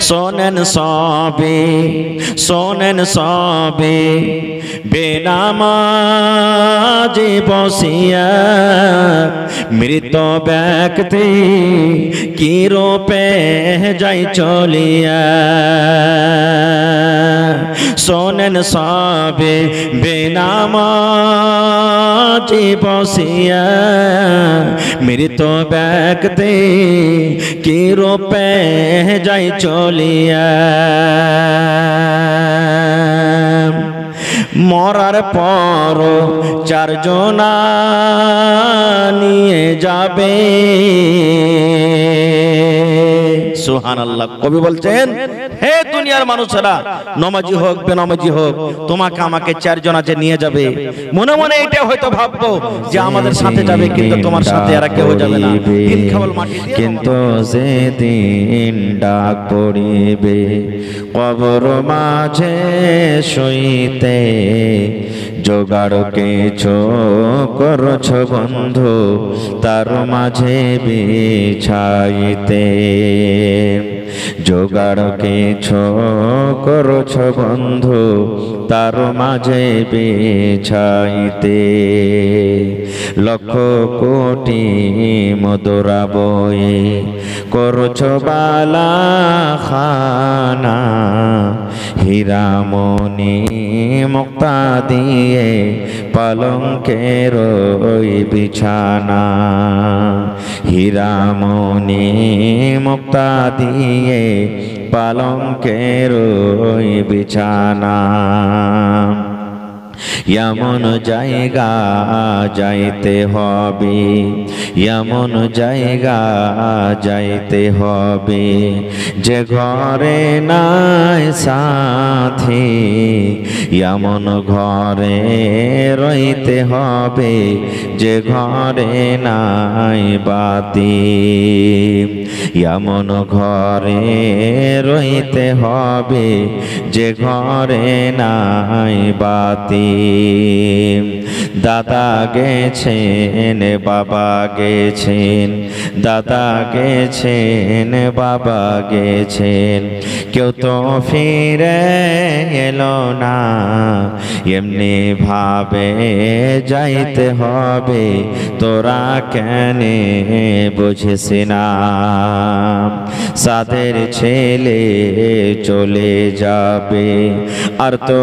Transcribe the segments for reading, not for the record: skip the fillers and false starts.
শোনেন সবে বেনামাজি বসিয়া মৃত ব্যক্তি কি রূপে যাই চলিয়া। শোনেন সবে বেনামাজি বসিয়া মৃত ব্যক্তি কি রূপে যাই চলিয়া। মরার পর চারজনা নিয়ে যাবে। সুবহানাল্লাহ। কবি বলছেন, হে দুনিয়ার মানুষেরা, নমাজি হোক বেনামাজি হোক, তোমাকে আমাকে চারজনা যে নিয়ে যাবে, মনে মনে এটা হয়তো ভাববো যে আমাদের সাথে যাবে, কিন্তু তোমার সাথে আর কেউ যাবে না। দিন কেবল মাটি দিয়ে, কিন্তু যেদিন ডাক পড়িবে কবর মাঝে শুইতে, জোগাড় কিছু করছ বন্ধু তার মাঝে বিছাইতে। জোগাড় কিছু করছ বন্ধু তার মাঝে বিছাইতে। লক্ষ কোটি মধুরা বয়ে করছ বালা খানা, হীরামণি মুক্তা দিয়ে পালঙ্কের ওই বিছানা। হীরামণি মুক্তা দিয়ে পালঙ্কের ওই বিছানা। এমন জায়গা যাইতে হবে, এমন জায়গা যাইতে হবে যে ঘরে নাই সাথী, এমন ঘরে রইতে হবে যে ঘরে নাই বাতি। এমন ঘরে রইতে হবে যে ঘরে নাই বাতি। দাদা গেছেন বাবা গেছেন, দাদা গেছেন বাবা গেছেন, কেউ তো ফিরে এলো না। এমনি ভাবে যাইতে হবে, তোরা কেন বুঝিস না। সাদের ছেলে চলে যাবে আর তো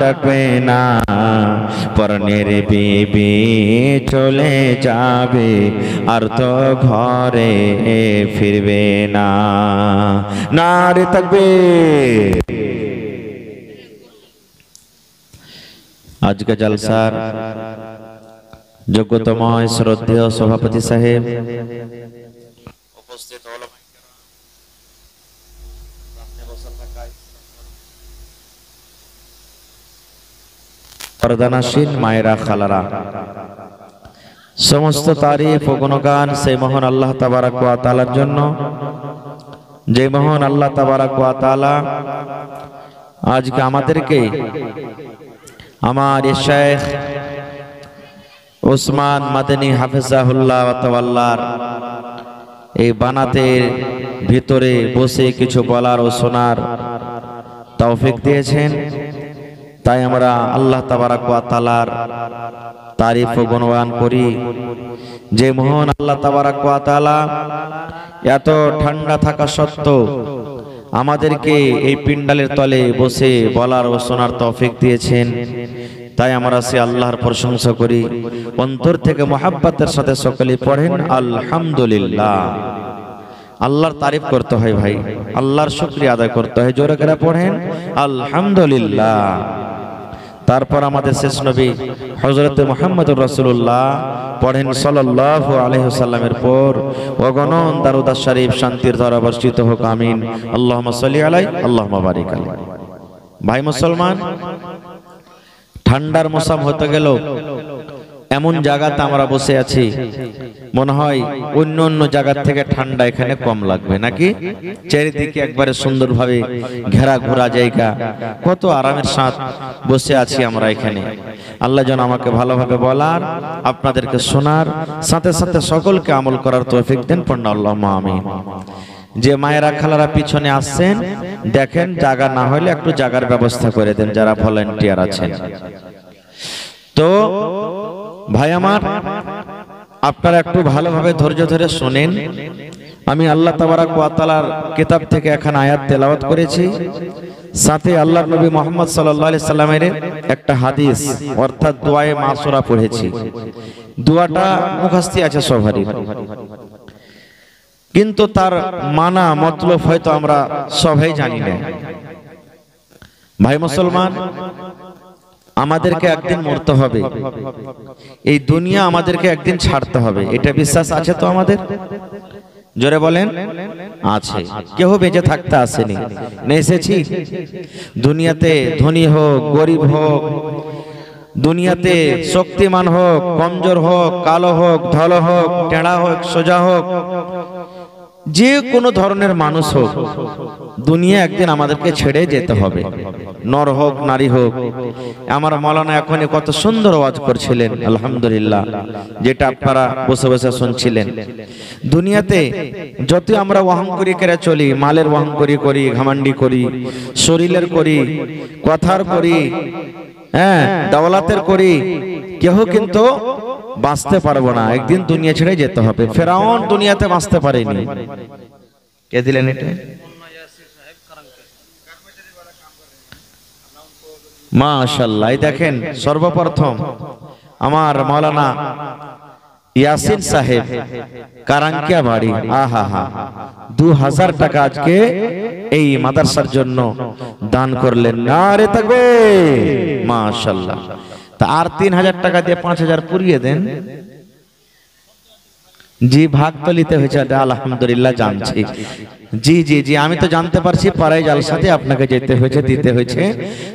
ডাকবে না, পরনের বিবি চলে যাবে আর তো ঘরে ফিরবে না। নারে তাকবীর। আজকে জলসার যোগ্যতম শ্রদ্ধেয় সভাপতি সাহেব, উপস্থিত পর্দানাসীন মায়েরা খালারা, সমস্ত তারিফ ও গুণগান সেই মহান আল্লাহ তাবারাক ওয়া তাআলার জন্য, যে মহান আল্লাহ তাবারাক ওয়া তাআলা আজকে আমাদেরকে আমার শেখ ওসমান মাদানী হাফিজাহুল্লাহ ওয়া তাওয়াল্লার এই বানাতের ভিতরে বসে কিছু বলার ও শোনার তৌফিক দিয়েছেন। তাই আমরা আল্লাহ তাবারাক ওয়া তাআলার তারিফ ও গুণগান করি। যে মহান আল্লাহ তাবারাক ওয়া তাআলা এত ঠান্ডা থাকা সত্ত্বেও আমাদেরকে এই পিন্ডালের তলে বসে বলার ও শোনার তৌফিক দিয়েছেন, তাই আমরা সে আল্লাহর প্রশংসা করি। অন্তর থেকে মুহাব্বতের সাথে সকলে পড়েন আলহামদুলিল্লাহ। আল্লাহর তারিফ করতে হয় ভাই, আল্লাহর শুকরিয়া আদায় করতে হয়। জোরে করে পড়েন আলহামদুলিল্লাহ। তারপর আমাদের শেষ নবী হযরত মুহাম্মদুর রাসূলুল্লাহ পড়েন সাল্লাল্লাহু আলাইহি ওয়াসাল্লামের পর অগণন দরুদ শরীফ শান্তির ধারা বর্ষিত হোক, আমিন। আল্লাহুম্মা সাল্লি আলাইহি আল্লাহুম্মা বারিক আলাইহি। ভাই মুসলমান, ঠান্ডার মৌসুম হতে গেল, এমন জায়গাতে আমরা বসে আছি মনে হয় অন্য অন্য জায়গা থেকে ঠান্ডা এখানে কম লাগবে নাকি? চারিদিকে একবারে সুন্দরভাবে ঘেরা ঘোরা জায়গা, কত আরামের সাথে বসে আছি আমরা এখানে। আল্লাহ যেন আমাকে ভালোভাবে বলার, আপনাদেরকে শোনার সাথে সাথে সকলকে আমল করার তৌফিক দেন। পড়না আল্লাহুম্মা আমিন। যে মায়েরা খালারা পিছনে আসছেন দেখেন, জায়গা না হলে একটু জায়গার ব্যবস্থা করে দেন যারা ভলান্টিয়ার আছেন। তো ভাই আমার, আপনারা একটু ভালোভাবে ধৈর্য ধরে শোনেন। আমি আল্লাহ তাবারাক ওয়া তাআলার কিতাব থেকে এখানে আয়াত তেলাওয়াত করেছি, সাথে আল্লাহর নবী মুহাম্মদ সাল্লাল্লাহু আলাইহি সাল্লামের একটা হাদিস অর্থাৎ দোয়ায়ে মাসুরা পড়েছি। দোয়াটা মুখস্থ আছে সবারই, কিন্তু তার মানা মতলব হয়তো আমরা সবাই জানি না। ভাই মুসলমান, আমাদেরকে একদিন মরতে হবে, এই দুনিয়া আমাদেরকে একদিন ছাড়তে হবে, এটা বিশ্বাস আছে তো আমাদের? জোরে বলেন আছে। কেউ বেঁচে থাকতে আসেনি, এসেছি দুনিয়াতে ধনী হোক গরিব হোক, দুনিয়াতে শক্তিমান হোক কমজোর হোক, কালো হোক ধলো হোক, টেড়া হোক সোজা হোক, যে কোনো ধরনের মানুষ হোক, দুনিয়া একদিন আমাদেরকে ছেড়ে যেতে হবে, নর হোক নারী হোক। আমার মাওলানা এখনই কত সুন্দর ওয়াজ করছিলেন, আলহামদুলিল্লাহ, যেটা আপনারা বসে বসে শুনছিলেন। দুনিয়াতে যত আমরা অহংকারী করে চলি, মালের অহংকারী করি, ঘামান্ডি করি, শরীরের করি, কথার করি, হ্যাঁ দৌলতের করি, কেউ কিন্তু বাঁচতে পারবো না, একদিন দুনিয়া ছেড়ে যেতে হবে। ফেরাউন দুনিয়াতে বাঁচতে পারেনি। কে দিলেন এটা? মাশাআল্লাহ। দেখেন, সর্বপ্রথম আমার মাওলানা ইয়াসিন সাহেব কারাঙ্কিয়া বাড়ি, আহা হা 2000 টাকা আজকে এই মাদ্রাসার জন্য দান করলেন। নারে তাকবীর, মাশাআল্লাহ। তা আর 3000 টাকা দিয়ে 5000 পুরিয়ে দেন। জি, ভাগ তো নিতে হয়েছে, আলহামদুলিল্লাহ জানছি। জি জি জি, আমি তো জানতে পারছি পাড়ায় জালসাতে আপনাকে যেতে হয়েছে, দিতে হয়েছে,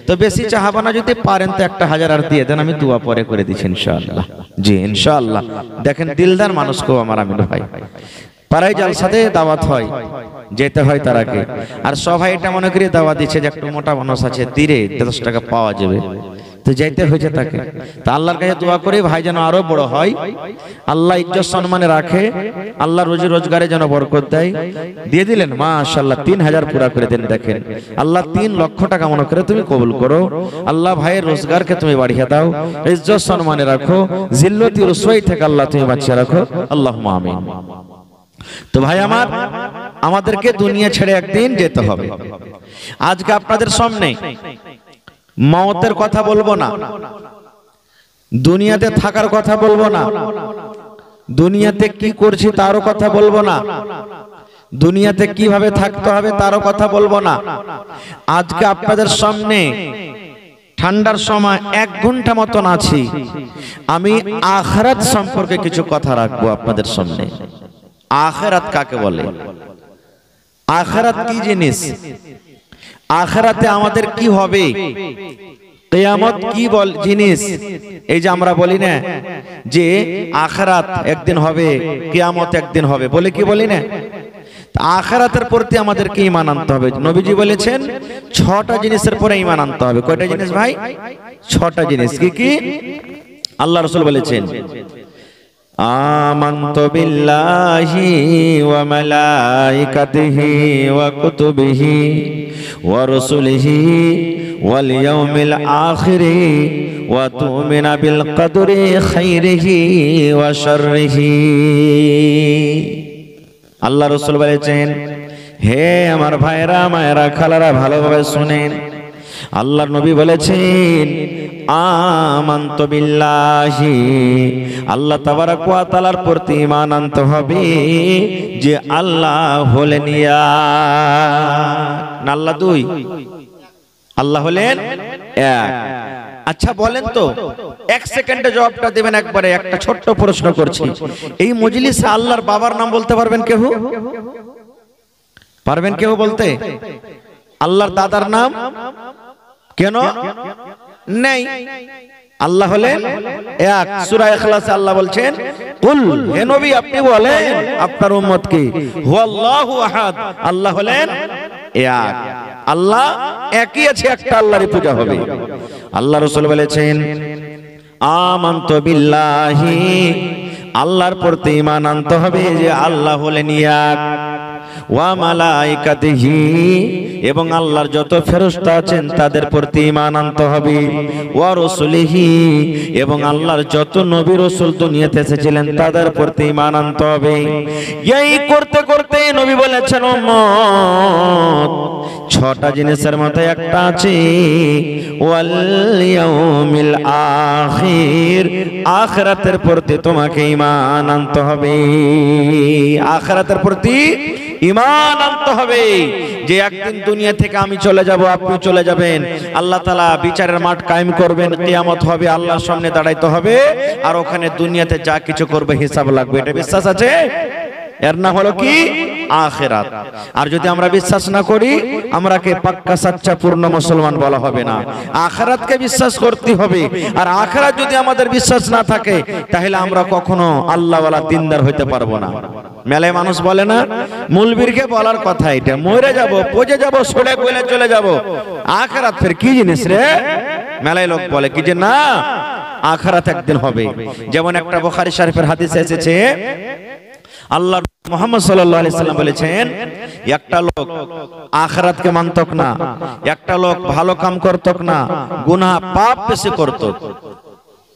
তো বেশি চাহাবা না, যদি পারেন তো 1000 আর দিয়ে দেন, আমি দোয়া পরে করে দিচ্ছি ইনশাআল্লাহ। জি ইনশাআল্লাহ। দেখেন দিলদার মানুষ কো আমার আমিন ভাই, পাড়ায় জালসাতে দাওয়াত হয়, যেতে হয় তারাকে। আর সবাই এটা মনে করি দাওয়াত দিচ্ছে যে একটু মোটা মানুষ আছে, দিরে 10 টাকা পাওয়া যাবে, তো যাইতে হয়েছে তাকে। তা আল্লাহর কাছে দোয়া করি ভাই যেন আরো বড় হয়, আল্লাহ ইজ্জত সম্মানে রাখে, আল্লাহ রুজি রোজগারে যেন বরকত দেয়। দিয়ে দিলেন মাশাআল্লাহ, 3000 পুরা করে দেন। দেখেন আল্লাহ 3 লক্ষ টাকা মনে করে তুমি কবুল করো, আল্লাহ ভাইয়ের রোজগারকে তুমি বাড়িয়ে দাও, ইজ্জত সম্মানে রাখো, জিল্লতি রুসওয়াই থেকে আল্লাহ তুমি বাঁচিয়ে রাখো, আল্লাহুম্মা আমিন। তো ভাই আমার, আমাদেরকে দুনিয়া ছেড়ে একদিন যেতে হবে। আজকে আপনাদের সামনে মওতের কথা বলবো না, দুনিয়াতে থাকার কথা বলবো না, দুনিয়াতে কি করছি তারও কথা বলবো না, দুনিয়াতে কিভাবে থাকতে হবে তারও কথা বলবো না। আজকে আপনাদের সামনে ঠান্ডার সময় 1 ঘন্টা মতন আছি, আমি আখিরাত সম্পর্কে কিছু কথা রাখবো আপনাদের সামনে। আখিরাত কাকে বলে? আখিরাত কি জিনিস? আখিরাতে আমাদের কি হবে? কিয়ামত কি বল জিনিস? এই যে আমরা বলি না যে আখিরাত একদিন হবে, কিয়ামত একদিন হবে, বলে কি বলি না? আখিরাতের প্রতি আমাদেরকে ঈমান আনতে হবে। নবীজি বলেছেন 6টা জিনিসের পরে ঈমান আনতে হবে। কয়টা জিনিস ভাই? 6টা জিনিস। কি কি? আল্লাহ রাসূল বলেছেন, আমানতু বিল্লাহি ওয়া মালাইকাতিহি ওয়া কুতুবিহি ওয়া রাসূলিহি ওয়াল ইয়াউমিল আখিরি ওয়া তু'মিনা বিল কদরি খাইরিহি ওয়া শাররিহি। আল্লাহ রাসূল বলেছেন, হে আমার ভাইরা মায়েরা খালারা ভালোভাবে শুনেন, আল্লাহর নবী বলেছেন আমানতু বিল্লাহি, আল্লাহ তাবারাক ওয়া তাআলার প্রতি ঈমান আনতে হবে যে আল্লাহ হলেন এক। আল্লাহ দুই, আল্লাহ হলেন এক। আচ্ছা বলেন তো, 1 সেকেন্ডে জবাবটা দেবেন একবারে। একটা ছোট্ট প্রশ্ন করছি, এই মজলিসে আল্লাহর বাবার নাম বলতে পারবেন কেউ? পারবেন কেউ বলতে? আল্লাহর দাদার নাম কেন নেই? আল্লাহ হলেন এক। সূরা ইখলাসে আল্লাহ বলছেন, কুল, হে নবী আপনি বলেন আপনার উম্মতকে, হুয়াল্লাহু আহাদ, আল্লাহ হলেন এক। আল্লাহ একই আছে, একটা আল্লাহরই পূজা হবে। আল্লাহ রাসূল বলেছেন আমানতু বিল্লাহি, আল্লাহর প্রতি ঈমান আনতে হবে যে আল্লাহ হলেন এক। ওয়া মালাইকাতিহি, এবং আল্লাহর যত ফেরেশতা আছেন তাদের প্রতি ঈমান আনতে হবে, ওয়া রাসূলিহি, এবং আল্লাহর যত নবী রাসূল দুনিয়াতে এসেছিলেন তাদের প্রতি ঈমান আনতে হবে। এই করতে করতে নবী বলেছেন উম্মত, ছটা জিনিসের মধ্যে একটা আছে ওয়াল ইয়াউমিল আখির, আখিরাতের প্রতি তোমাকে ঈমান আনতে হবে। আখিরাতের প্রতি ঈমান আনতে হবে যে একদিন দুনিয়া থেকে আমি চলে যাব, আপনি চলে যাবেন, আল্লাহ তাআলা বিচারের মাঠ কায়েম করবেন, কিয়ামত হবে, আল্লাহর সামনে দাঁড়াইতে হবে, আর ওখানে দুনিয়াতে যা কিছু করবে হিসাব লাগবে। এটা বিশ্বাস আছে? এর নাম হলো কি? আখিরাত। আর যদি আমরা বিশ্বাস না করি, আমরাকে পাক্কা সাচ্চা পূর্ণ মুসলমান বলা হবে না। আখিরাতকে বিশ্বাস করতে হবে। আর আখিরাত যদি আমাদের বিশ্বাস না থাকে, তাহলে আমরা কখনো আল্লাহওয়ালা দিনদার হইতে পারবো না। মেলায় মানুষ বলে না, মুলবিরকে বলার কথা এটা, মরে যাব, পচে যাব, সরে বলে চলে যাব, আখিরাত ফের কি জিনিস রে? মেলায় লোক বলে কি যে না, আখিরাত একদিন হবে। যেমন একটা বুখারী শরীফের হাদিসে এসেছে, আল্লাহ মুহাম্মদ সাল্লাল্লাহু আলাইহি সাল্লাম বলেছেন, একটা লোক আখিরাতকে মানতক না, একটা লোক ভালো কাম করতক না, গুনাহ পাপ বেশি করত,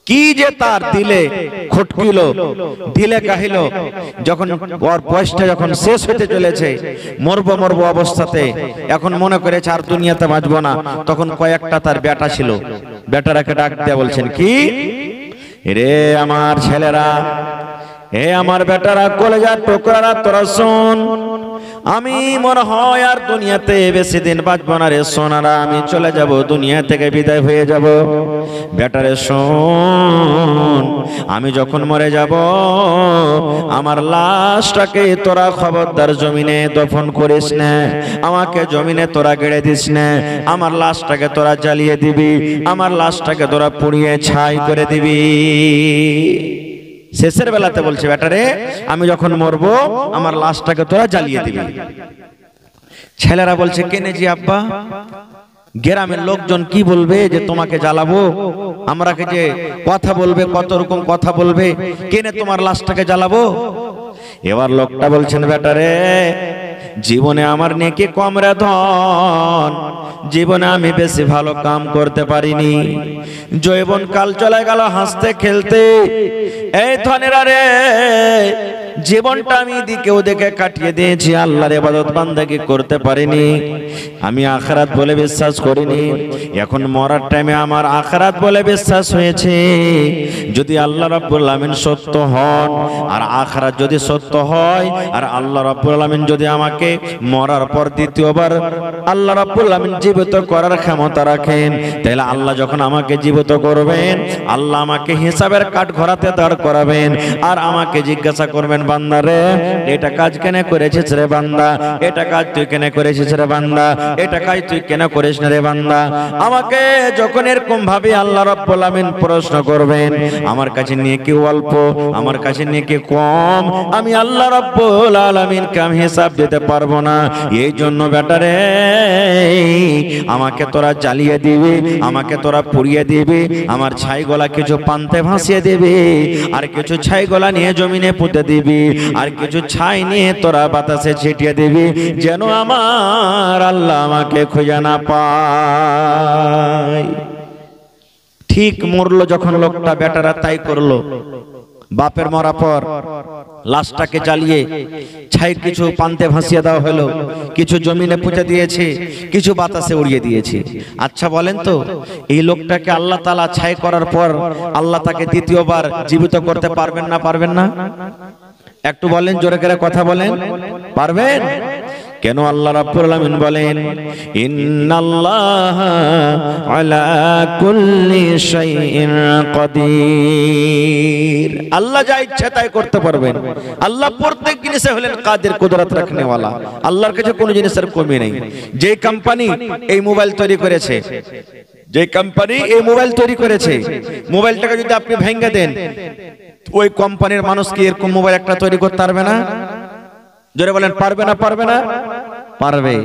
কি যে তার দিলে খটকিলো, দিলে কাহিলো, যখন ওর বয়সটা যখন শেষ হতে চলেছে, মরবো মরবো অবস্থাতে এখন মনে করেছে আর দুনিয়াতে বাঁচবো না, তখন কয়েকটা তার বেটা ছিল, বেটারাকে ডাক দিয়ে বলছেন কি, রে আমার ছেলেরা, হে আমার বেটারা, কলেজার টুকরারা, তোরা শোন, আমি মনে হয় আর দুনিয়াতে বেশি দিন বাঁচবো না রে সোনারা, আমি চলে যাব, দুনিয়া থেকে বিদায় হয়ে যাব। বেটারে শোন, আমি যখন মরে যাব, আমার লাশটাকে তোরা খবরদার জমিনে দফন করিস না, আমাকে জমিনে তোরা গেড়ে দিস না, আমার লাশটাকে তোরা জ্বালিয়ে দিবি, আমার লাশটাকে তোরা পুড়িয়ে ছাই করে দিবি। শেষের বেলাতে বলছে, বেটারে আমি যখন মরবো, আমার লাশটাকে তোরা জ্বালিয়ে দিবি। ছেলেরা বলছে, কেনে জি আব্বা, গ্রামের লোকজন কি বলবে যে তোমাকে জ্বালাবো, আমরাকে যে কথা বলবে, কত রকম কথা বলবে, কেনে তোমার লাশটাকে জ্বালাবো? এবার লোকটা বলছেন, বেটারে জীবনে আমার নেকি কম রে ধন, জীবনে আমি বেশি ভালো কাম করতে পারিনি, যৌবন কাল চলে গেল হাসতে খেলতে, এই ধনেরা রে জীবনটা আমি দিকে ওদিকে কাটিয়ে দিয়েছি, আল্লাহর ইবাদত বান্দাগি করতে পারিনি, আমি আখিরাত বলে বিশ্বাস করিনি, এখন মরার টাইমে আমার আখিরাত বলে বিশ্বাস হয়েছে। যদি আল্লাহ রাব্বুল আলামিন সত্য হন, আর আখিরাত যদি সত্য হয়, আর আল্লাহ রাব্বুল আলামিন যদি আমাকে মরার পর দ্বিতীয়বার আল্লাহ রাব্বুল আলামিন জীবিত করার ক্ষমতা রাখেন, তাহলে আল্লাহ যখন আমাকে জীবিত করবেন, আল্লাহ আমাকে হিসাবের কাঠগড়াতে দাঁড় করাবেন, আর আমাকে জিজ্ঞাসা করবেন, বান্দা রে এটা কাজ কেন করেছিস রে বান্দা, এটা কাজ তুই কেন করেছিস রে বান্দা, এটা কাজ তুই কেন করিস না রে বান্দা। আমাকে যখন এরকম ভাবে আল্লাহ রাব্বুল আলামিন প্রশ্ন করবেন, আমার কাছে নেকি অল্প, আমার কাছে নেকি কম, আমি আল্লাহ রাব্বুল আলামিনকে আমি হিসাব দিতে পারবো না। এই জন্য বেটারে আমাকে তোরা জ্বালিয়ে দিবি, আমাকে তোরা পুড়িয়ে দিবি, আমার ছাই গলা কিছু পান্তে ভাসিয়ে দিবি, আর কিছু ছাই গলা নিয়ে জমিনে পুঁতে দিবি, আর কিছু ছাই নিয়ে তোরা বাতাসে ছিটিয়ে দিবি, যেন আমার আল্লাহ আমাকে খুঁজে না পায়। ঠিক মরলো যখন লোকটা, বেটারা তাই করলো। বাপের মরা পর লাশটাকে জ্বালিয়ে ছাই কিছু পান্তে ভাসিয়ে দেওয়া হলো, কিছু জমিনে পুঁতে দিয়েছে, কিছু বাতাসে উড়িয়ে দিয়েছে। আচ্ছা বলেন তো, এই লোকটাকে আল্লাহ তাআলা ছাই করার পর আল্লাহ তাকে দ্বিতীয়বার জীবিত করতে পারবেন না পারবেন না? একটু বলেন, জোরে করে কথা বলেন, পারবেন? কেন আল্লাহ রাব্বুল আলামিন বলেন, ইন্নাল্লাহা আলা কুল্লি শাইইন কাদির, আল্লাহ যা ইচ্ছা তাই করতে পারবেন। আল্লাহ প্রত্যেক জিনিসে হলেন কাদের, কুদরত রাখনে ওয়ালা। আল্লাহর কাছে কোনো জিনিসের কমি নেই। যে কোম্পানি এই মোবাইল তৈরি করেছে, যে কোম্পানি এই মোবাইল তৈরি করেছে, মোবাইলটাকে যদি আপনি ভেঙে দেন, ওই কোম্পানির মানুষ কি এরকম মোবাইল একটা তৈরি করতে পারবে না? জোরে বলেন, পারবে না পারবে না? পারবে।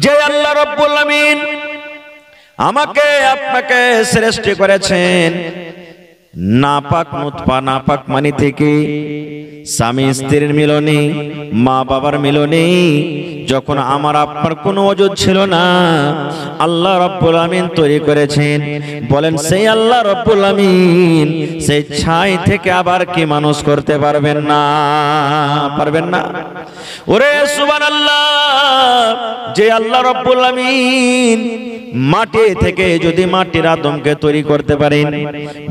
যে আল্লাহ রাব্বুল আলামিন আমাকে আপনাকে সৃষ্টি করেছেন, নাপাক নুতফা নাপাক মানি থেকে স্বামী স্ত্রীর মিলনে, মা বাবার মিলনে যখন আমার আপনার কোনো ওজুদ ছিল না, আল্লাহ রাব্বুল আমিন তৈরি করেছেন। বলেন সেই আল্লাহ রাব্বুল আমিন সেই ছাই থেকে আবার কি মানুষ করতে পারবেন না? পারবেন না? ওরে সুবহানাল্লাহ! যে আল্লাহ রাব্বুল আমিন মাটি থেকে যদি মাটির আদমকে তৈরি করতে পারেন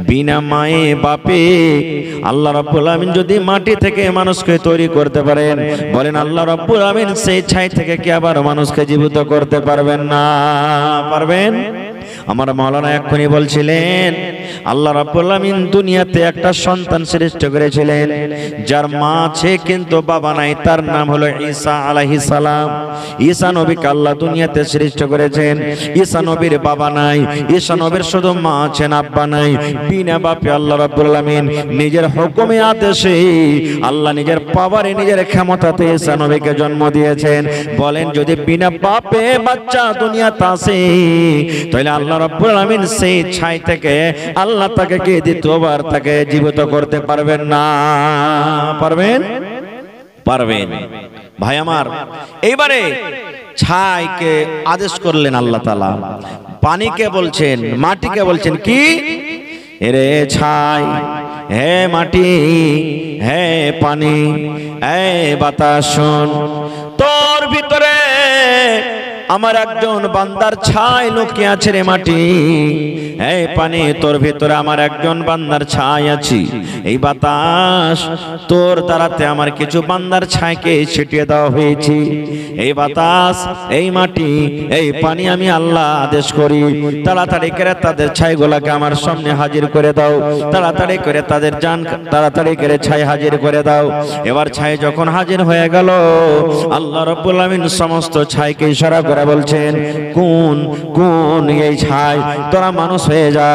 বিনা মায়ে বাপে, আল্লাহ রাব্বুল আমিন যদি মাটি থেকে মানুষকে তৈরি করতে পারেন, বলেন আল্লাহ রাব্বুল আমিন সেই ছাই থেকে কি আবার মানুষকে জীবিত করতে পারবেন না? পারবেন? আমার মাওলানা এক্ষুনি বলছিলেন আল্লাহ রাব্বুল আমিন দুনিয়াতে একটা সন্তান সৃষ্টি করেছিলেন যার মা আছে কিন্তু বাবা নাই, তার নাম হলো ঈসা আলাইহিস সালাম। ঈসা নবীকে আল্লাহ দুনিয়াতে সৃষ্টি করেছেন। ঈসা নবীর বাবা নাই, ঈসা নবীর শুধু মা আছেন, আব্বা নাই। বিনা বাপে আল্লাহ রাব্বুল আমিন নিজের হুকুমে আদেশে আল্লাহ নিজের পাওয়ারে নিজের ক্ষমতাতে ঈসা নবীকে জন্ম দিয়েছেন। বলেন যদি বিনা বাপে বাচ্চা দুনিয়াতে আসে তাহলে আল্লাহ রাব্বুল আমিন সেই ছাই থেকে আল্লাহ তাকে কে দ্বিতীয়বার তাকে জীবিত করতে পারবেন না? পারবেন? পারবেন। ভাই আমার, এইবারে ছাইকে আদেশ করলেন আল্লাহ তাআলা। পানিকে বলছেন, মাটিকে বলছেন কি? এরে ছাই, হে মাটি, হে পানি, হে বাতাস, শোন, তোর ভিতরে আমার একজন বান্দার ছাই লুকিয়ে আছে রে মাটি। এই পানি, তোর ভিতরে আমার একজন বান্দার ছাই আছে। এই বাতাস, তোর দ্বারাতে আমার কিছু বান্দার ছাইকে ছিটিয়ে দেওয়া হয়েছে। এই বাতাস, এই মাটি, এই পানি আমি আল্লাহ আদেশ করি তাড়াতাড়ি করে তাদের ছাইগুলোকে আমার সামনে হাজির করে দাও। তাড়াতাড়ি করে তাদের জান তাড়াতাড়ি করে ছাই হাজির করে দাও। এবার ছাই যখন হাজির হয়ে গেল, আল্লাহ রাব্বুল আমিন সমস্ত ছাইকে ইশারা করে বলছেন কোন কোন এই ছাই, তোরা মানুষ হয়ে যা,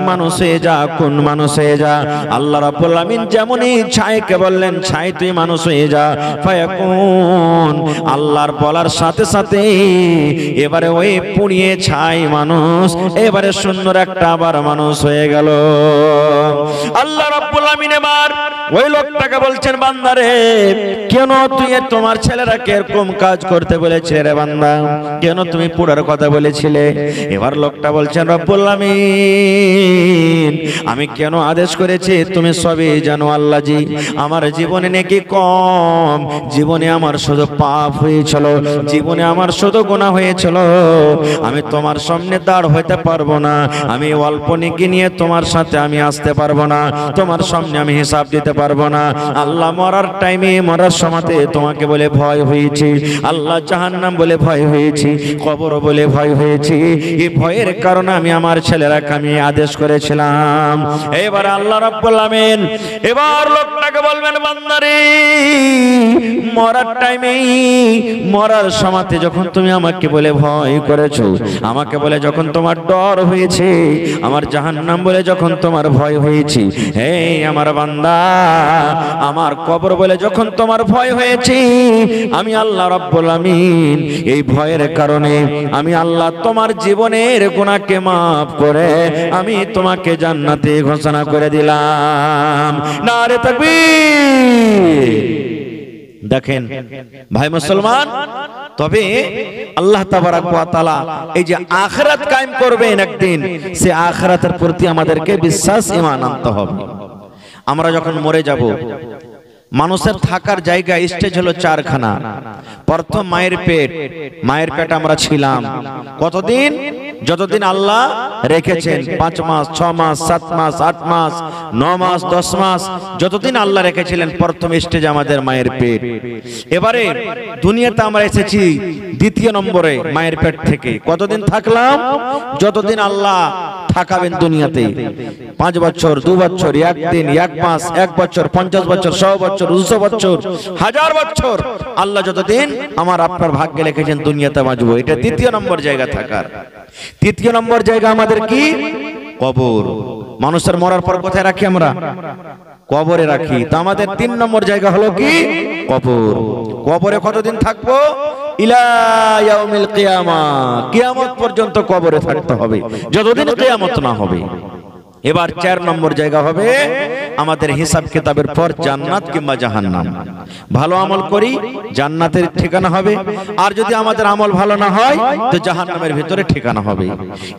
মানুষ হয়ে যা, কোন মানুষ হয়ে যা। আল্লাহ রাব্বুল আমিন যেমনই ছাইকে বললেন ছাই তুই মানুষ হয়ে যা, ফায়াকুন, আল্লাহর বলার সাথে সাথে এবারে ওই পুড়িয়ে ছাই মানুষ এবারে সুন্দর একটা আবার মানুষ হয়ে গেল। আল্লাহ রাব্বুল আমিন এবার ওই লোকটাকে বলছেন বান্দারে কেন তুই তোমার ছেলেরা এরকম কাজ করতে বলেছে রে বান্দা, কেন তুমি পুরার কথা বলেছিলে? এবার লোকটা বলছেন রব্বুল আমিন আমি কেন আদেশ করেছি তুমি সবই জানো আল্লাহ জি। আমার জীবনে নেকি কম, জীবনে আমার শুধু পাপ হয়েছিল, জীবনে আমার শুধু গুনাহ হয়েছিল। আমি তোমার সামনে দাঁড় হইতে পারবো না, আমি অল্প নেকি নিয়ে তোমার সাথে আমি আসতে পারবো না, তোমার সামনে আমি হিসাব দিতে পারবো না। আল্লাহ মরার টাইমে মরার সময়তে তোমাকে বলে ভয় হয়েছে, আল্লাহ জাহান্নাম বলে ভয় হয়েছে, কবর বলে ভয় হয়েছে। এই ভয়ের কারণে আমি আমার ছেলেরাকে আমি আদেশ করেছিলাম। এবার আল্লাহ রাব্বুল আমিন এবার লোকটাকে বলবেন বান্দারে মরার টাইমে মরার সময়তে যখন তুমি আমাকে বলে ভয় করেছো, আমাকে বলে যখন তোমার ডর হয়েছে, আমার জাহান্নাম বলে যখন তোমার ভয় হয়েছে, হে আমার বান্দা আমার কবর বলে যখন তোমার ভয় হয়েছে, আমি আল্লাহ রাব্বুল আমিন এই ভয়ের কারণে আমি আল্লাহ তোমার জীবনের গুনাহকে মাফ করে আমি তোমাকে জান্নাতে ঘোষণা করে দিলাম। নারে তাকবীর। দেখেন ভাই মুসলমান, তবে আল্লাহ তাবারাক ওয়া তাআলা এই যে আখিরাত কায়েম করবেন একদিন, সে আখিরাতের প্রতি আমাদেরকে বিশ্বাস ঈমান আনতে হবে। আমরা যখন মরে যাব, মানুষের থাকার জায়গা স্টেজ হলো চারখানা। প্রথম মায়ের পেট, মায়ের পেট আমরা ছিলাম কতদিন? যতদিন আল্লাহ রেখেছেন, 5 মাস 6 মাস 7 মাস 8 মাস 9 মাস 10 মাস, যতদিন আল্লাহ রেখেছিলেন প্রথম স্টেজ আমাদের মায়ের পেট। এবারে দুনিয়াতে আমরা এসেছি দ্বিতীয় নম্বরে মায়ের পেট থেকে। কতদিন থাকলাম? যতদিন আল্লাহ থাকাবেন দুনিয়াতে। 5 বছর 2 বছর 1 দিন 1 মাস 1 বছর 50 বছর 100 বছর 200 বছর 1000 বছর আল্লাহ যতদিন আমার আপনার ভাগ্যে লিখেছেন দুনিয়াতে বাঁচবো। এটা দ্বিতীয় নম্বর জায়গা থাকার। তৃতীয় নম্বর জায়গা আমাদের কি? কবর। মানুষের মরার পর কোথায় রাখি আমরা? কবরে রাখি। তো আমাদের 3 নম্বর জায়গা হলো কি? কবর। কবরে কতদিন থাকবো? ইলা ইয়াউমিল কিয়ামা, কিয়ামত পর্যন্ত কবরে থাকতে হবে, যতদিন কিয়ামত না হবে। এবার 4 নম্বর জায়গা হবে আমাদের হিসাব কিতাবের পর জান্নাত কিংবা জাহান্নাম। ভালো আমল করি জান্নাতের ঠিকানা হবে, আর যদি আমাদের আমল ভালো না হয় তো জাহান্নামের ভিতরে ঠিকানা হবে।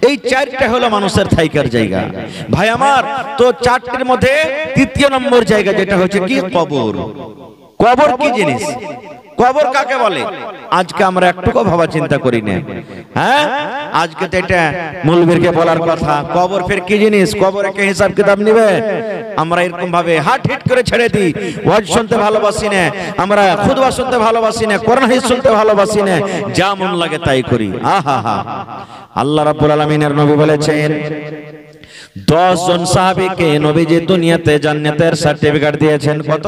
এই 4টা হলো মানুষের থাইকার জায়গা। ভাই আমার, তো 4টির মধ্যে 3য় নম্বর জায়গা যেটা হচ্ছে কি কবর। কবর কি জিনিস, কবর কাকে বলে আজকে আমরা একটুকু ভাবা চিন্তা করি না। হ্যাঁ, আজকে তো এটা মৌলবীরকে বলার কথা, কবর ফের কি জিনিস, কবরে কে হিসাব কিতাব নিবে। আমরা এরকম ভাবে হাট হিট করে ছেড়ে দিই, ওয়াজ শুনতে ভালোবাসি না, আমরা খুতবা শুনতে ভালোবাসি না, কোরআন হাদিস শুনতে ভালোবাসি না, যা মন লাগে তাই করি। আহা হা, আল্লাহ রাব্বুল আলামিনের নবী বলেছেন 10 জন সাহাবীকে নবীজি দুনিয়াতে জান্নাতের সার্টিফিকেট দিয়েছেন। কত?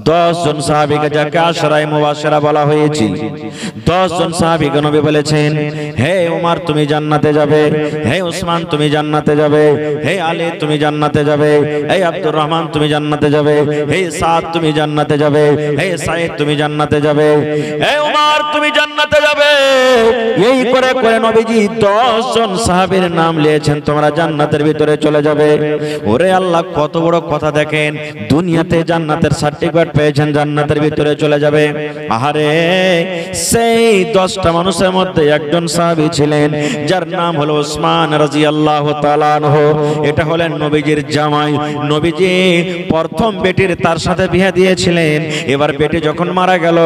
10 জন সাহাবীকে, যাকে আশরায়ে মুবাশশিরা বলা হয়েছে। 10 জন সাহাবীকে নবী বলেছেন, হে ওমর তুমি জান্নাতে যাবে, হে ওসমান তুমি জান্নাতে যাবে, হে আলী তুমি জান্নাতে যাবে, হে আব্দুর রহমান তুমি জান্নাতে যাবে, হে সাদ তুমি জান্নাতে যাবে, হে সাঈদ তুমি জান্নাতে যাবে, হে ওমর তুমি জান্নাতে যাবে। এই করে করে নবীজি 10 জন সাহাবীর নাম নিয়েছেন, তোমরা জান্নাতের ভিতরে চলে যাবে। ওরে আল্লাহ, কত বড় কথা দেখেন, দুনিয়াতে জান্নাতের সার্টিফিকেট পেয়েছেন, জান্নাতের ভিতরে চলে যাবে। আহারে, সেই 10টা মানুষের মধ্যে একজন সাহাবী ছিলেন যার নাম হলো ওসমান রাদিয়াল্লাহু তাআলা আনহু। এটা হলেন নবীজির জামাই। নবীজি প্রথম বেটির তার সাথে বিয়ে দিয়েছিলেন। এবার বেটি যখন মারা গেল,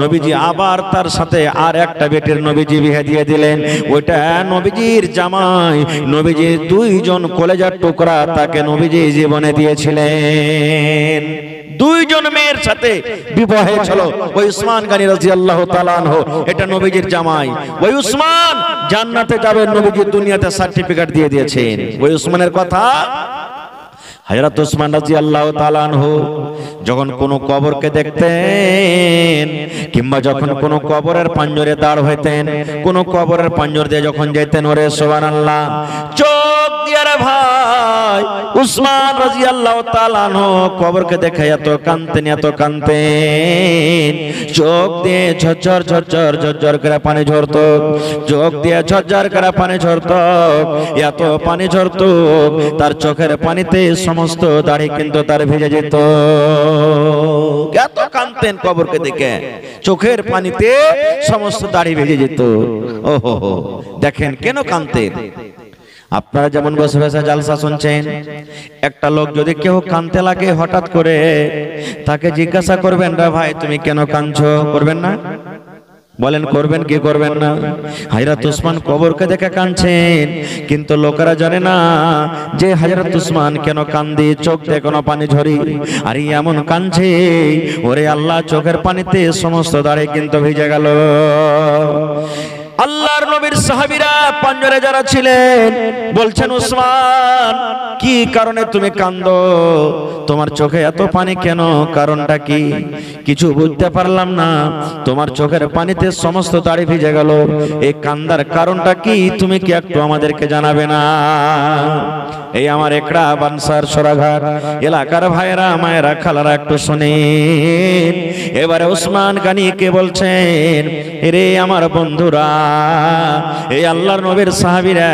নবীজি আবার তার সাথে আর একটা বেটির নবীজি বিয়ে দিয়ে দিলেন। ওইটা নবীজির জামাই। নবীজির 2 জন কলেজার টুকরা তাকে নবীজি জীবনে দিয়েছিলেন। 2 জন মেয়ের সাথে বিবাহ হয়েছিল। ওই উসমান গনি রাদিয়াল্লাহু তাআলা আনহু, এটা নবীজির জামাই। ওই উসমান জান্নাতে যাবেন, নবীজি দুনিয়াতে সার্টিফিকেট দিয়ে দিয়েছেন। ওই উসমানের কথা, হযরত উসমান রাদিয়াল্লাহু তাআলা আনহু যখন কোন কবরকে দেখতেন, কিংবা যখন কোন কবরের পাঞ্জরে দাঁড় হইতেন, কোন কবরের পাঞ্জর দিয়ে যখন যেতেন, ওরে সুবহানাল্লাহ, চোখ দিয়ে রে ভাই উসমান রাদিয়াল্লাহু তাআলা আনহু কবরকে দেখে এত কাঁদতেন, এত কাঁদতেন, চোখ দিয়ে ঝরঝর ঝরঝর ঝরঝর করে পানি ঝরতো, চোখ দিয়ে ঝরঝর করে পানি ঝরতো, এত পানি ঝরতো তার চোখের পানিতে সমস্ত দাড়ি কিন্তু তার ভিজে যেত। এত কাঁদতেন কবরকে দেখে, চোখের পানিতে সমস্ত দাড়ি ভিজে যেত। ওহো, দেখেন কেন কাঁদতেন। আপনারা যেমন বসে বসে জালসা শুনছেন, একটা লোক যদি কেউ কাঁদতে লাগে হঠাৎ করে, তাকে জিজ্ঞাসা করবেন, রে ভাই তুমি কেন কাঁদছো? করবেন না? বলেন করবেন কি করবেন না? হযরত উসমান কবরকে দেখে কাঁদছেন, কিন্তু লোকেরা জানে না যে হযরত উসমান কেন কাঁদে, চোখ দিয়ে কোনো পানি ঝরি, আর এমন কাঁদছে, ওরে আল্লাহ, চোখের পানিতে সমস্ত দাড়ি কিন্তু ভিজে গেল। আল্লাহর নবীর সাহাবীরা পাঞ্জরে যারা ছিলেন বলছেন, উসমান কি কারণে তুমি কাঁদো? তোমার চোখে এত পানি কেন? কারণটা কি? কিছু বুঝতে পারলাম না, তোমার চোখের পানিতে সমস্ত দাড়ি ভিজে গেল, এই কান্দার কারণটা কি? তুমি কি একটু আমাদেরকে জানাবে না? এই আমার একড়া বানসার সরাঘাট এলাকার ভাইরা, মায়েরা, খালারা একটু শুনেন। এবারে উসমান গনি কে বলছেন, রে আমার বন্ধুরা, এই আল্লাহর নবীর সাহাবীরা,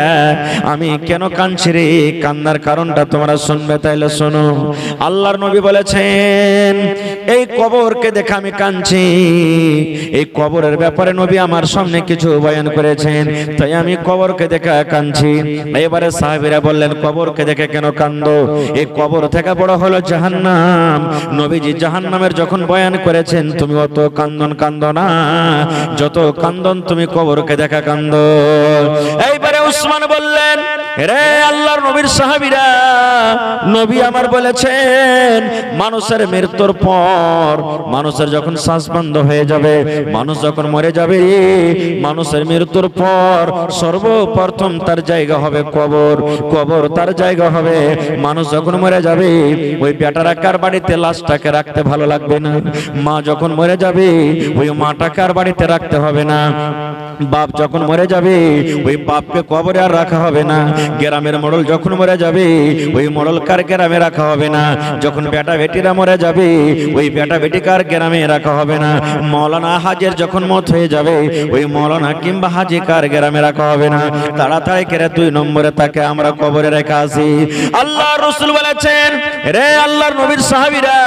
আমি কেন কাঁদছি রে, কান্নার কারণটা তোমরা শুনবে, তাইলে শোনো। আল্লাহর নবী বলেছেন, এই কবরকে দেখে আমি কাঁদছি, এই কবরের ব্যাপারে নবী আমার সামনে কিছু বয়ান করেছেন, তাই আমি কবরকে দেখে কাঁদছি। এবারে সাহাবীরা বললেন, কবরকে দেখে কেন কাঁদো? এই কবর থেকে বড় হলো জাহান্নাম। নবীজি জাহান্নামের যখন বয়ান করেছেন, তুমি অত কান্দো না, যত কান্দন তুমি কবরকে দেখা কান্দো। এইবারে উসমান বললেন, রে আল্লাহর নবীর সাহাবীরা, নবী আমার বলেছেন, মানুষের মৃত্যুর পর, মানুষের যখন শ্বাস বন্ধ হয়ে যাবে, মানুষ যখন মরে যাবে, মানুষের মৃত্যুর পর সর্বপ্রথম তার জায়গা হবে কবর, কবর তার জায়গা হবে। মানুষ যখন মরে যাবে, ওই বেটারা কার বাড়িতে লাশটাকে রাখতে ভালো লাগবে না, মা যখন মরে যাবে, ওই মাটা কার বাড়িতে রাখতে হবে না, বাপ যখন মরে যাবে ওই বাপকে কবরে আর রাখা হবে না। গ্রামের মোড়ল যখন মরে যাবে ওই মোড়লকার গ্রামে রাখা হবে না। যখন বেটা বেটিরা মরে যাবে ওই বেটা বেটিকার গ্রামে রাখা হবে না। মৌলানা হাজের যখন মত হয়ে যাবে ওই মৌলানা কিংবা হাজিকার গ্রামে রাখা হবে না। তাড়াতাড়ি করে 2 নম্বরে তাকে আমরা কবরে রেখে আসি। আল্লাহ রাসূল বলেছেন, রে আল্লাহর নবীর সাহাবীরা,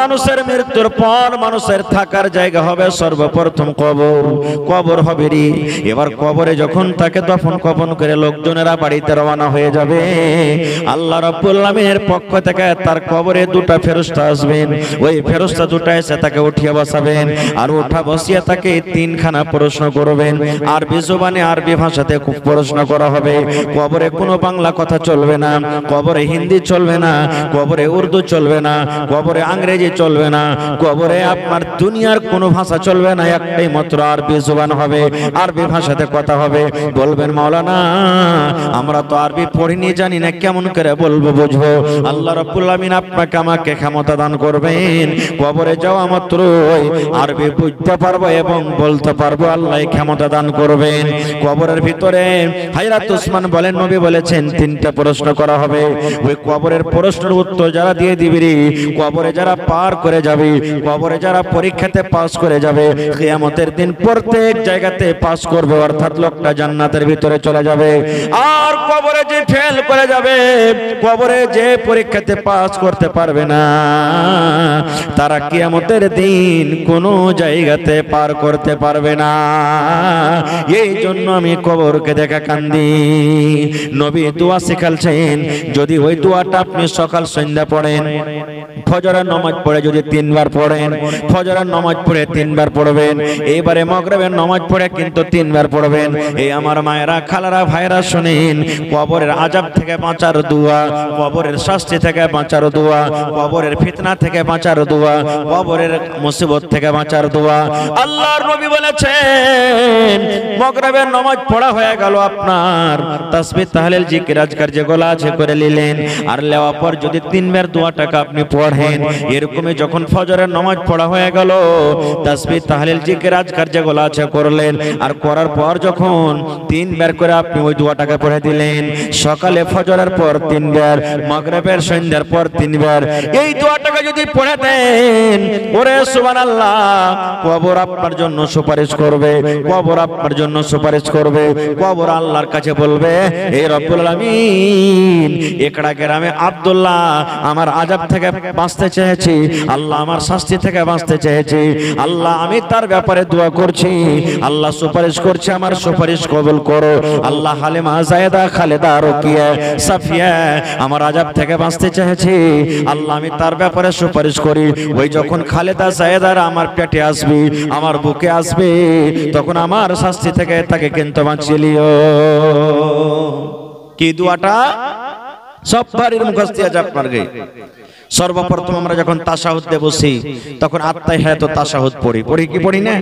মানুষের মৃত্যুর পর মানুষের থাকার জায়গা হবে সর্বপ্রথম কবর। কবর হবে রে। এবার কবরে যখন তাকে দফন কফন করে লোকজনেরা বাড়িতে রওনা হয়ে যাবে, আল্লাহ রাব্বুল আলামিনের পক্ষ থেকে তার কবরে 2টা ফেরেশতা আসবেন। ওই ফেরেশতা 2টা এসে তাকে উঠিয়ে বসাবেন, আর উঠা বসিয়ে তাকে 3খানা প্রশ্ন করবেন। আরবি জবানে আরবি ভাষাতে খুব প্রশ্ন করা হবে। কবরে কোনো বাংলা কথা চলবে না, কবরে হিন্দি চলবে না, কবরে উর্দু চলবে না, কবরে ইংরেজি চলবে না, কবরে আপনার দুনিয়ার কোনো ভাষা চলবে না। একটাই মাত্র আরবি জবান হবে, আরবি ভাষাতে কথা হবে। বলবেন, মাওলানা আমরা তো আরবি পড়িনি, জানি না, কেমন করে বলবো বুঝবো? আল্লাহ রাব্বুল আমিন আপনাকে আমাকে ক্ষমতা দান করবেন, কবরে যাওয়া মাত্রই আরবি বুঝতে পারবো এবং বলতে পারবো। আল্লাহ ক্ষমতা দান করবেন। কবরের ভিতরে হযরত ওসমান বলেন, নবী বলেছেন 3টা প্রশ্ন করা হবে। ওই কবরের প্রশ্নের উত্তর যারা দিয়ে দিবি, কবরে যারা পার করে যাবে, কবরে যারা পরীক্ষাতে পাস করে যাবে, কিয়ামতের দিন প্রত্যেক জায়গাতে পাস করবে, অর্থাৎ লোকটা জান্নাতের ভিতরে চলে যাবে। আর কবরে যে ফেল করে যাবে, কবরে যে পরীক্ষাতে পাস করতে পারবে না, তারা কিয়ামতের দিন কোনো জায়গাতে পার করতে পারবে না। এই জন্য আমি কবরকে দেখা কান্দি। নবী দোয়া শিখালছেন, যদি ওই দোয়াটা আপনি সকাল সন্ধ্যা পড়েন, ফজরের নামাজ পড়ে যদি 3 বার পড়েন, ফজরের নামাজ পড়ে 3 বার পড়বেন, এইবারে মাগরিবের নামাজ পড়ে কিন্তু 3 বার পড়বেন। এই আমার মায়েরা, খালারা, ভাইরা শুনেন, কবরের আযাব থেকে বাঁচার দোয়া, কবরের শাস্তি থেকে বাঁচার দোয়া, কবরের ফিতনা থেকে বাঁচার দোয়া, কবরের মুসিবত থেকে বাঁচার দোয়া। আল্লাহর নবী বলেছেন, মাগরিবের নামাজ পড়া হয়ে গেল, আপনার তাসবিহ তাহলিল জিকির আজকার যেগুলো আছে করে নিলেন, আর লেওয়া পর যদি 3 বার দোয়াটাকে আপনি পড়েন, এরকমই যখন ফজরের নামাজ পড়া হয়ে গেল, তাসবিহ তাহলিল জিকির আজকার যেগুলো আছে করলেন, আর করার পর যখন 3 বার করে আপনি ওই দোয়াটাকে পড়ে দিলেন, সকালে ফজরের পর 3 বার, মাগরিবের সন্ধ্যার পর 3 বার, এই দোয়াটাকে যদি পড়ে দেন, ওরে সুবহানাল্লাহ, কবর আপনার জন্য সুপারিশ করবে, কবর আপনার জন্য সুপারিশ করবে। কবর আল্লাহর কাছে বলবে, এই রব্বুল আলামিন, একড়া গ্রামে আব্দুল্লাহ আমার আযাব থেকে বাঁচতে চেয়েছি, আল্লাহ আমার শাস্তি থেকে বাঁচতে চেয়েছি, আল্লাহ আমি তার ব্যাপারে দোয়া করছি, আল্লাহ সুপারিশ করছে, আমার সুপারিশ কবুল করো। আল্লাহ হালিমা, জায়েদা, খালেদা, রুকিয়া, সাফিয়া আমার আযাব থেকে বাঁচতে চেয়েছি, আল্লাহ আমি তার ব্যাপারে সুপারিশ করি। ওই যখন খালেদা, জায়েদারা আমার পেটে আসবে, আমার বুকে আসবে, তখন আমার শাস্তি থেকে তাকে কিন্তু বাঁচিয়ে লিও। কি দোয়াটা সব বাড়ির মুখস্থ আছে আপনার গে। সর্বপ্রথম আমরা যখন তাশাহুদে বসি, তখন আত্তাহিয়াতু তাশাহুদ পড়ি কি পড়ি না?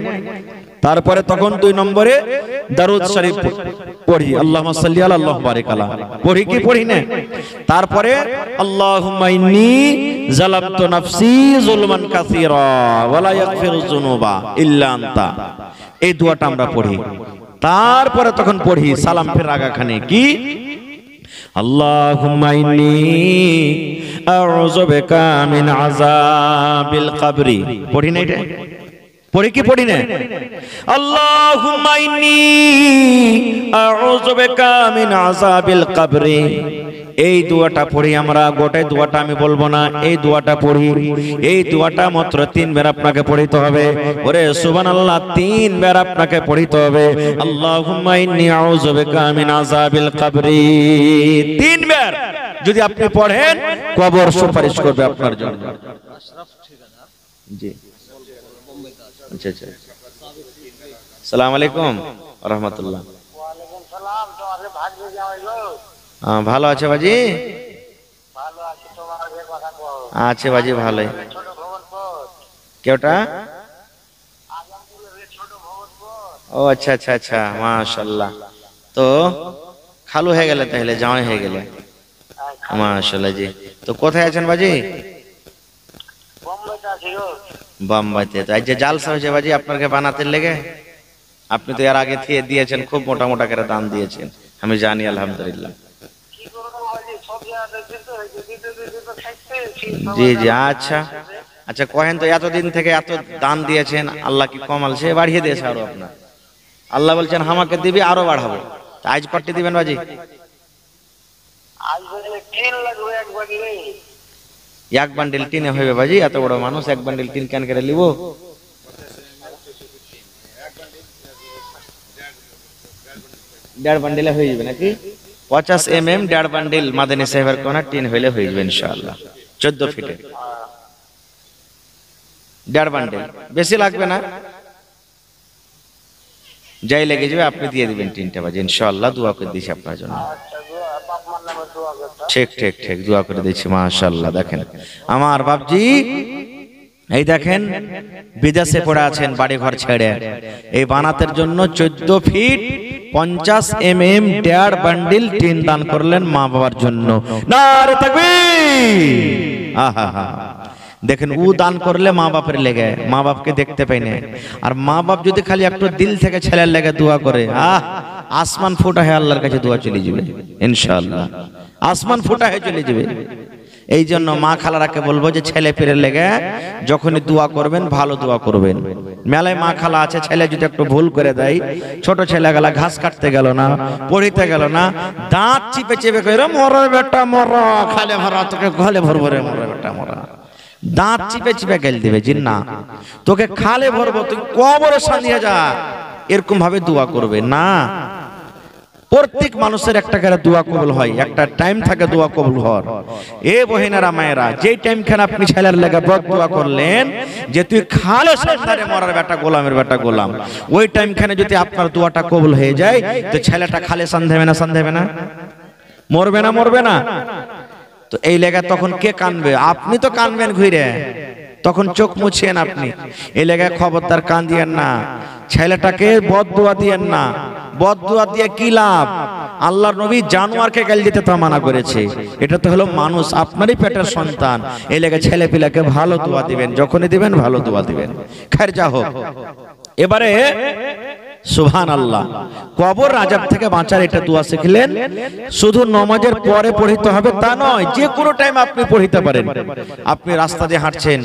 তারপরে তখন 2 নম্বরে দারুদ শরীফ পড়ি, আল্লাহুম্মা সাল্লি আলা আল্লাহু বারিক আলা, পড়ি কি পড়ি না? তারপরে আল্লাহুম্মা ইন্নী যালামতু নাফসি যুলমান কাসীরা ওয়া লা ইয়াগফিরুয যুনুবা ইল্লা আনতা। এই দোয়াটা আমরা পড়ি। তারপরে তখন পড়ি সালাম ফের আগাখানে কি, আল্লাহুম্মা ইন্নী আউযু বিকা মিন আযাবিল কবরি। পড়ি না এটা? পড়ি কি পড়ি না? আল্লাহুম্মা ইন্নী আউযু বিকা মিন আযাবিল কবরি। এই দোয়াটা পড়ি আমরা, গোটাই দোয়াটা আমি বলবো না, এই দোয়াটা পড়ি। এই দোয়াটা মাত্র 3 বার আপনাকে পড়িতে হবে। ওরে সুবহানাল্লাহ, 3 বার আপনাকে পড়িতে হবে। আল্লাহুম্মা ইন্নী আউযু বিকা মিন আযাবিল কবরি 3 বার যদি আপনি পড়েন, কবর সুপারিশ করবে আপনার জন্য। জি, আচ্ছা আচ্ছা। আসসালামু আলাইকুম ওয়া রাহমাতুল্লাহ। ওয়া আলাইকুম সালাম। তো আগে ভাগ দিয়ে যাওয়াইলো। ভালো আছে বাজি? ভালো আছি, তোমার আগে কথা কও। আছে বাজি ভালোই। ছোট ভবনপুর কেওটা? আজমপুরের ছোট ভবনপুর। ও আচ্ছা আচ্ছা আচ্ছা, মাশাআল্লাহ। তো খালু হয়ে গেলে, তাহলে জামাই হয়ে গেলে, মাশাআল্লাহ। জি, তো কোথায় আছেন বাজি? বোম্বাইতে আছি গো। বোম্বাইতে। তো আজ যে জালসা হয়েছে বাজি আপনাকে বানাতে লেগে, আপনি তো এর আগে দিয়েছেন, খুব মোটা মোটা করে দান দিয়েছেন, আমি জানি আলহামদুলিল্লাহ। জি জি, আচ্ছা আচ্ছা, কহেন তো এতদিন থেকে এত দান দিয়েছেন, আল্লাহ কি কমাল সে বাড়িয়ে দিয়েছে আরো আপনার? আল্লাহ বলছেন আমাকে দিবি আরো বাড়াবো। আজ কটি দিবেন বাজি? এক বান্ডিল টিনে হইবে বাজি? এত বড় মানুষ, এক বান্ডিল টিন কেন করে নিব? দেড় বান্ডিলে হয়ে যাবে নাকি? 50 mm দেড় বান্ডিল মাদানী সাহেবের কোনা টিন হইলে হয়ে যাবে ইনশাআল্লাহ। 14 ফিটে দেড় বান্ডিল, বেশি লাগবে না, যাই লেগে যাবে আপনি দিয়ে দিবেন টিনটা বাজি ইনশাআল্লাহ। দোয়া করে দিচ্ছি আপনার জন্য। ঠিক ঠিক ঠিক, দোয়া করে দিচ্ছি মাশাআল্লাহ। দেখেন আমার বাপজি, এই দেখেন বিদেশে পড়ে আছেন বাড়ি ঘর ছেড়ে, এই বানাতের জন্য 14 ফিট 50 mm দেড় বান্ডিল টিন দান করলেন মা বাবার জন্য। নারে তাকবীর! আহা হা, দেখেন ও দান করলে মা বাপের লেগে, মা বাপকে দেখতে পাই না, আর মা বাপ যদি খালি একটু দিল থেকে ছেলের লেগে দোয়া করে, আসমান ফোটা হয়ে আল্লাহর কাছে দোয়া চলে যাবে ইনশাআল্লাহ, আসমান ফোটা হয়ে চলে যাবে। এই জন্য মা খালারাকে বলবো যে ছেলে পেরে লেগে যখনই দোয়া করবেন ভালো দোয়া করবেন। মেলায় মা খালা আছে, ছেলে যদি একটু ভুল করে দেয়, ছোট ছেলে গেলা ঘাস কাটতে গেল না, পড়িতে গেল না, দাঁত চিপে চেপে কইরা মরা বেটা মরা, খালে ভরা তোকে ঘলে ভরবো রে মরা বেটা মরা, দাঁত চিপে চিপে গেল দিবে জি না, তোকে খালে ভরবো, তুই কবরে সাজিয়ে যা, এরকম ভাবে দোয়া করবে না। প্রত্যেক মানুষের একটা করে দোয়া কবুল হয়, একটা টাইম থাকে দোয়া কবুল হওয়ার। এ বহিনারা মায়েরা, যেই টাইম খানে আপনি ছেলের লেগে বদ দোয়া করলেন যে তুই খালে সংসারে মরার বেটা গোলামের বেটা গোলাম, ওই টাইম খানে যদি আপনার দোয়াটা কবুল হয়ে যায় তো ছেলেটা খালে সন্দেবে না, সন্দেবে না, মরবে না, মরবে না। তো এই লেগে তখন কে কানবে? আপনি তো কানবেন ঘুরে, তখন চোখ মুছিয়েন আপনি। এই লেগে খবরদার কান দিয়েন না, ছেলেটাকে বদ দোয়া দিয়েন না। বদ দোয়া দিয়ে কি লাভ? আল্লাহর নবী জানোয়ারকে গাল দিতে তা মানা করেছে, এটা তো হলো মানুষ, আপনারই পেটের সন্তান। এই লেগে ছেলে পিলাকে ভালো দোয়া দিবেন, যখনই দিবেন ভালো দোয়া দিবেন। খৈর যা হোক, এবারে সুবহানাল্লাহ, কবর আযাব থেকে বাঁচার এটা দোয়া শিখলেন। শুধু নামাজের পরে পড়িতে হবে তা নয়, যে কোনো টাইম আপনি পড়িতে পারেন। আপনি রাস্তা দিয়ে হাঁটছেন,